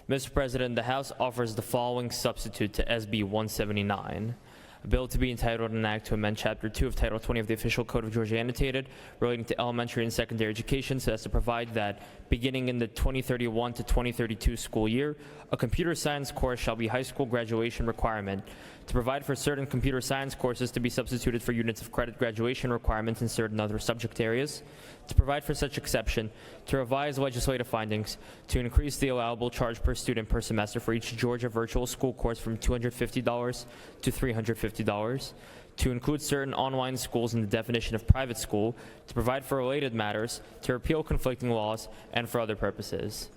Mr. President, the House offers the following substitute to SB 179. A bill to be entitled an act to amend Chapter 2 of Title 20 of the Official Code of Georgia annotated relating to elementary and secondary education, so as to provide that beginning in the 2031 to 2032 school year, a computer science course shall be high school graduation requirement. To provide for certain computer science courses to be substituted for units of credit graduation requirements in certain other subject areas. To provide for such exception. To revise legislative findings. To increase the allowable charge per student per semester for each Georgia virtual school course from $250 to $350. To include certain online schools in the definition of private school. To provide for related matters. To repeal conflicting laws, and for other purposes.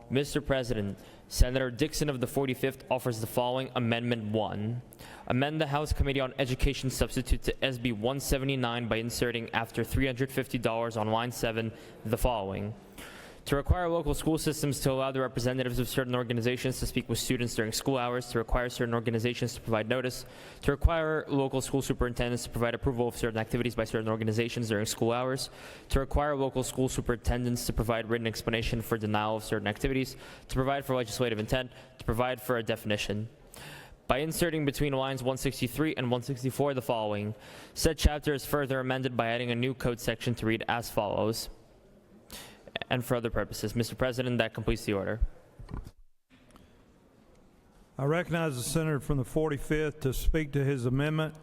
Mr. President, Senator Dixon of the 45th offers the following Amendment 1. Amend the House Committee on Education substitute to SB 179 by inserting after $350 on line 7 the following. To require local school systems to allow the representatives of certain organizations to speak with students during school hours, to require certain organizations to provide notice, to require local school superintendents to provide approval of certain activities by certain organizations during school hours, to require local school superintendents to provide written explanation for denial of certain activities, to provide for legislative intent, to provide for a definition. By inserting between lines 163 and 164 the following, said chapter is further amended by adding a new code section to read as follows. And for other purposes. Mr. President, that completes the order. I recognize the senator from the 45th to speak to his amendment.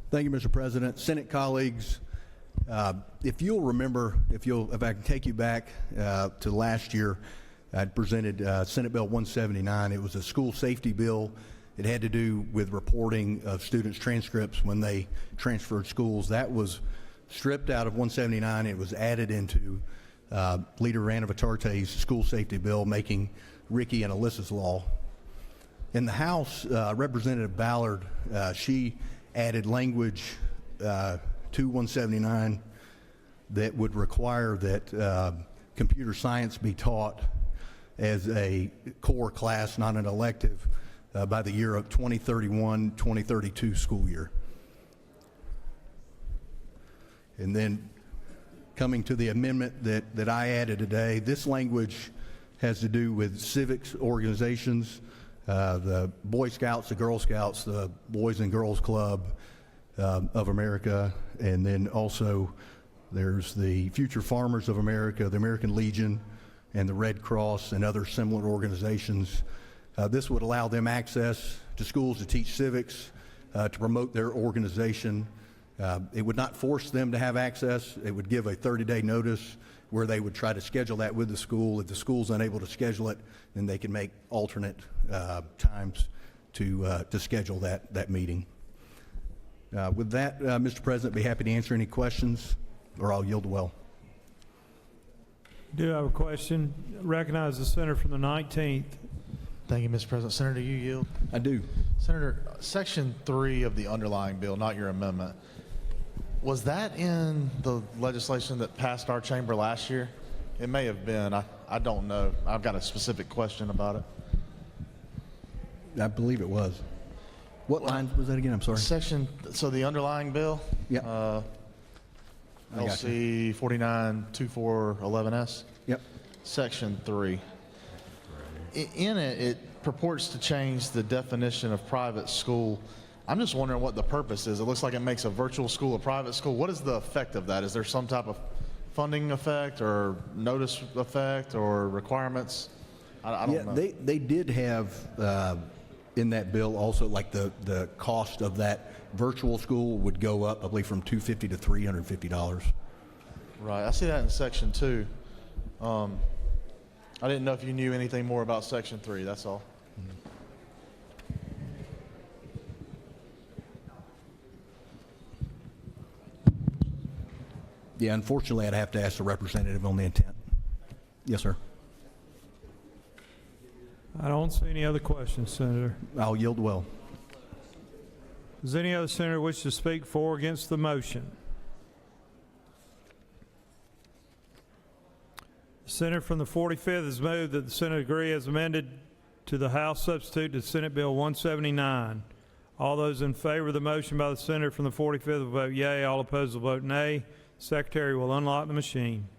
Thank you, Mr. President. Senate colleagues, if you'll remember, if I can take you back to last year, I presented Senate Bill 179. It was a school safety bill. It had to do with reporting of students' transcripts when they transferred schools. That was stripped out of 179. It was added into Leader Rana Vitarte's school safety bill, making Ricky and Alyssa's law. In the House, Representative Ballard, she added language to 179 that would require that computer science be taught as a core class, not an elective, by the year of 2031-2032 school year. And then coming to the amendment that I added today, this language has to do with civics organizations, the Boy Scouts, the Girl Scouts, the Boys and Girls Club of America, and then also there's the Future Farmers of America, the American Legion, and the Red Cross and other similar organizations. This would allow them access to schools to teach civics, to promote their organization. It would not force them to have access. It would give a 30-day notice where they would try to schedule that with the school. If the school's unable to schedule it, then they can make alternate times to schedule that meeting. With that, Mr. President, be happy to answer any questions, or I'll yield well. I do have a question. Recognize the senator from the 19th. Thank you, Mr. President. Senator, you yield? I do. Senator, Section 3 of the underlying bill, not your amendment, was that in the legislation that passed our chamber last year? It may have been. I don't know. I've got a specific question about it. I believe it was. What line was that again? I'm sorry. So the underlying bill? Yeah. LC 492411S? Yep. Section 3. In it, it purports to change the definition of private school. I'm just wondering what the purpose is. It looks like it makes a virtual school a private school. What is the effect of that? Is there some type of funding effect or notice effect or requirements? I don't know. They did have in that bill also, like the cost of that virtual school would go up, I believe, from $250 to $350. Right. I see that in Section 2. I didn't know if you knew anything more about Section 3. That's all. Yeah, unfortunately, I'd have to ask the representative on the intent. Yes, sir. I don't see any other questions, Senator. I'll yield well. Does any other senator wish to speak for or against the motion? The senator from the 45th has moved that the Senate agree as amended to the House substitute to Senate Bill 179. All those in favor of the motion by the senator from the 45th will vote yea. All opposed will vote nay. Secretary will unlock the machine.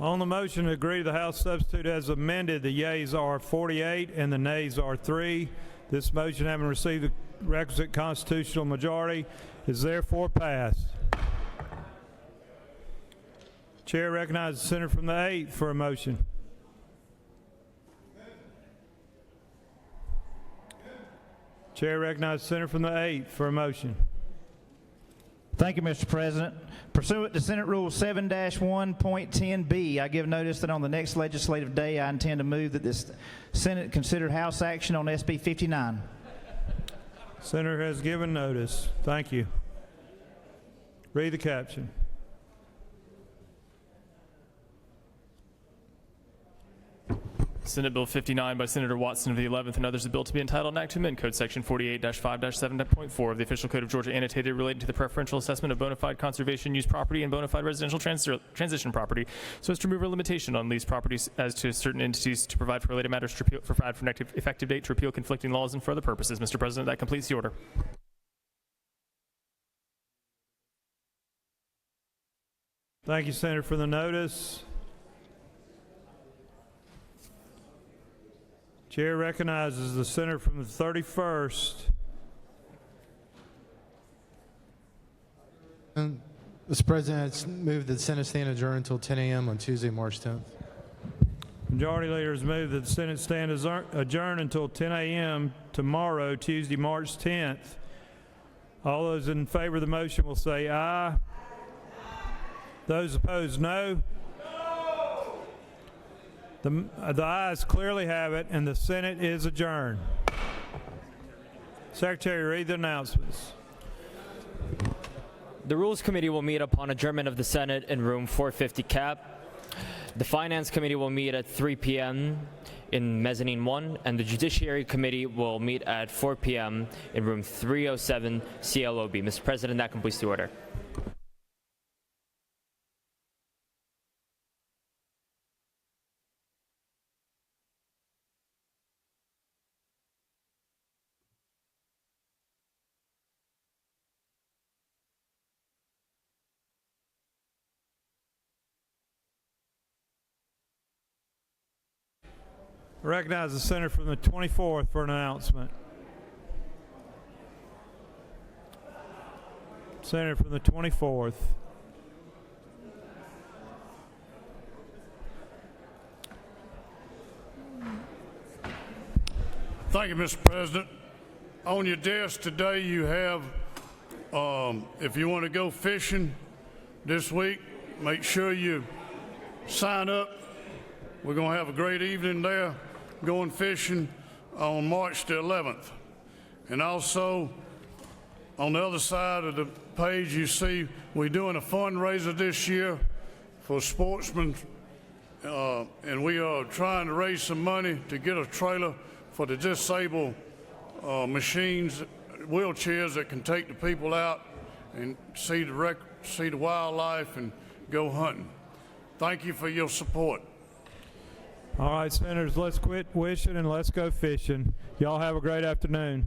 On the motion to agree to the House substitute as amended, the yeas are 48 and the nays are 3. This motion, having received the requisite constitutional majority, is therefore passed. Chair recognizes the senator from the 8th for a motion. Chair recognizes the senator from the 8th for a motion. Thank you, Mr. President. Pursuant to Senate Rule 7-1.10b, I give notice that on the next legislative day, I intend to move that this Senate consider House action on SB 59. Senator has given notice. Thank you. Read the caption. Senate Bill 59 by Senator Watson of the 11th and others, the bill to be entitled an act to amend Code Section 48-5-7.4 of the Official Code of Georgia, annotated, relating to the preferential assessment of bona fide conservation use property and bona fide residential transition property, so as to remove a limitation on leased properties as to certain entities, to provide for related matters, to provide for an effective date, to repeal conflicting laws, and for other purposes. Mr. President, that completes the order. Thank you, Senator, for the notice. Chair recognizes the senator from the 31st. Mr. President, it's moved that the Senate stand adjourned until 10 a.m. on Tuesday, March 10th. Majority Leader has moved that the Senate stand adjourn until 10 a.m. tomorrow, Tuesday, March 10th. All those in favor of the motion will say aye. Those opposed, no. The ayes clearly have it, and the Senate is adjourned. Secretary, read the announcements. The Rules Committee will meet upon adjournment of the Senate in room 450 CAP. The Finance Committee will meet at 3 p.m. in Mezzanine 1, and the Judiciary Committee will meet at 4 p.m. in room 307 CLOB. Mr. President, that completes the order. I recognize the senator from the 24th for an announcement. Senator from the 24th. Thank you, Mr. President. On your desk today you have, if you want to go fishing this week, make sure you sign up. We're going to have a great evening there going fishing on March the 11th. And also, on the other side of the page, you see we're doing a fundraiser this year for sportsmen, and we are trying to raise some money to get a trailer for the disabled machines, wheelchairs that can take the people out and see the wildlife and go hunting. Thank you for your support. All right, senators, let's quit wishing and let's go fishing. Y'all have a great afternoon.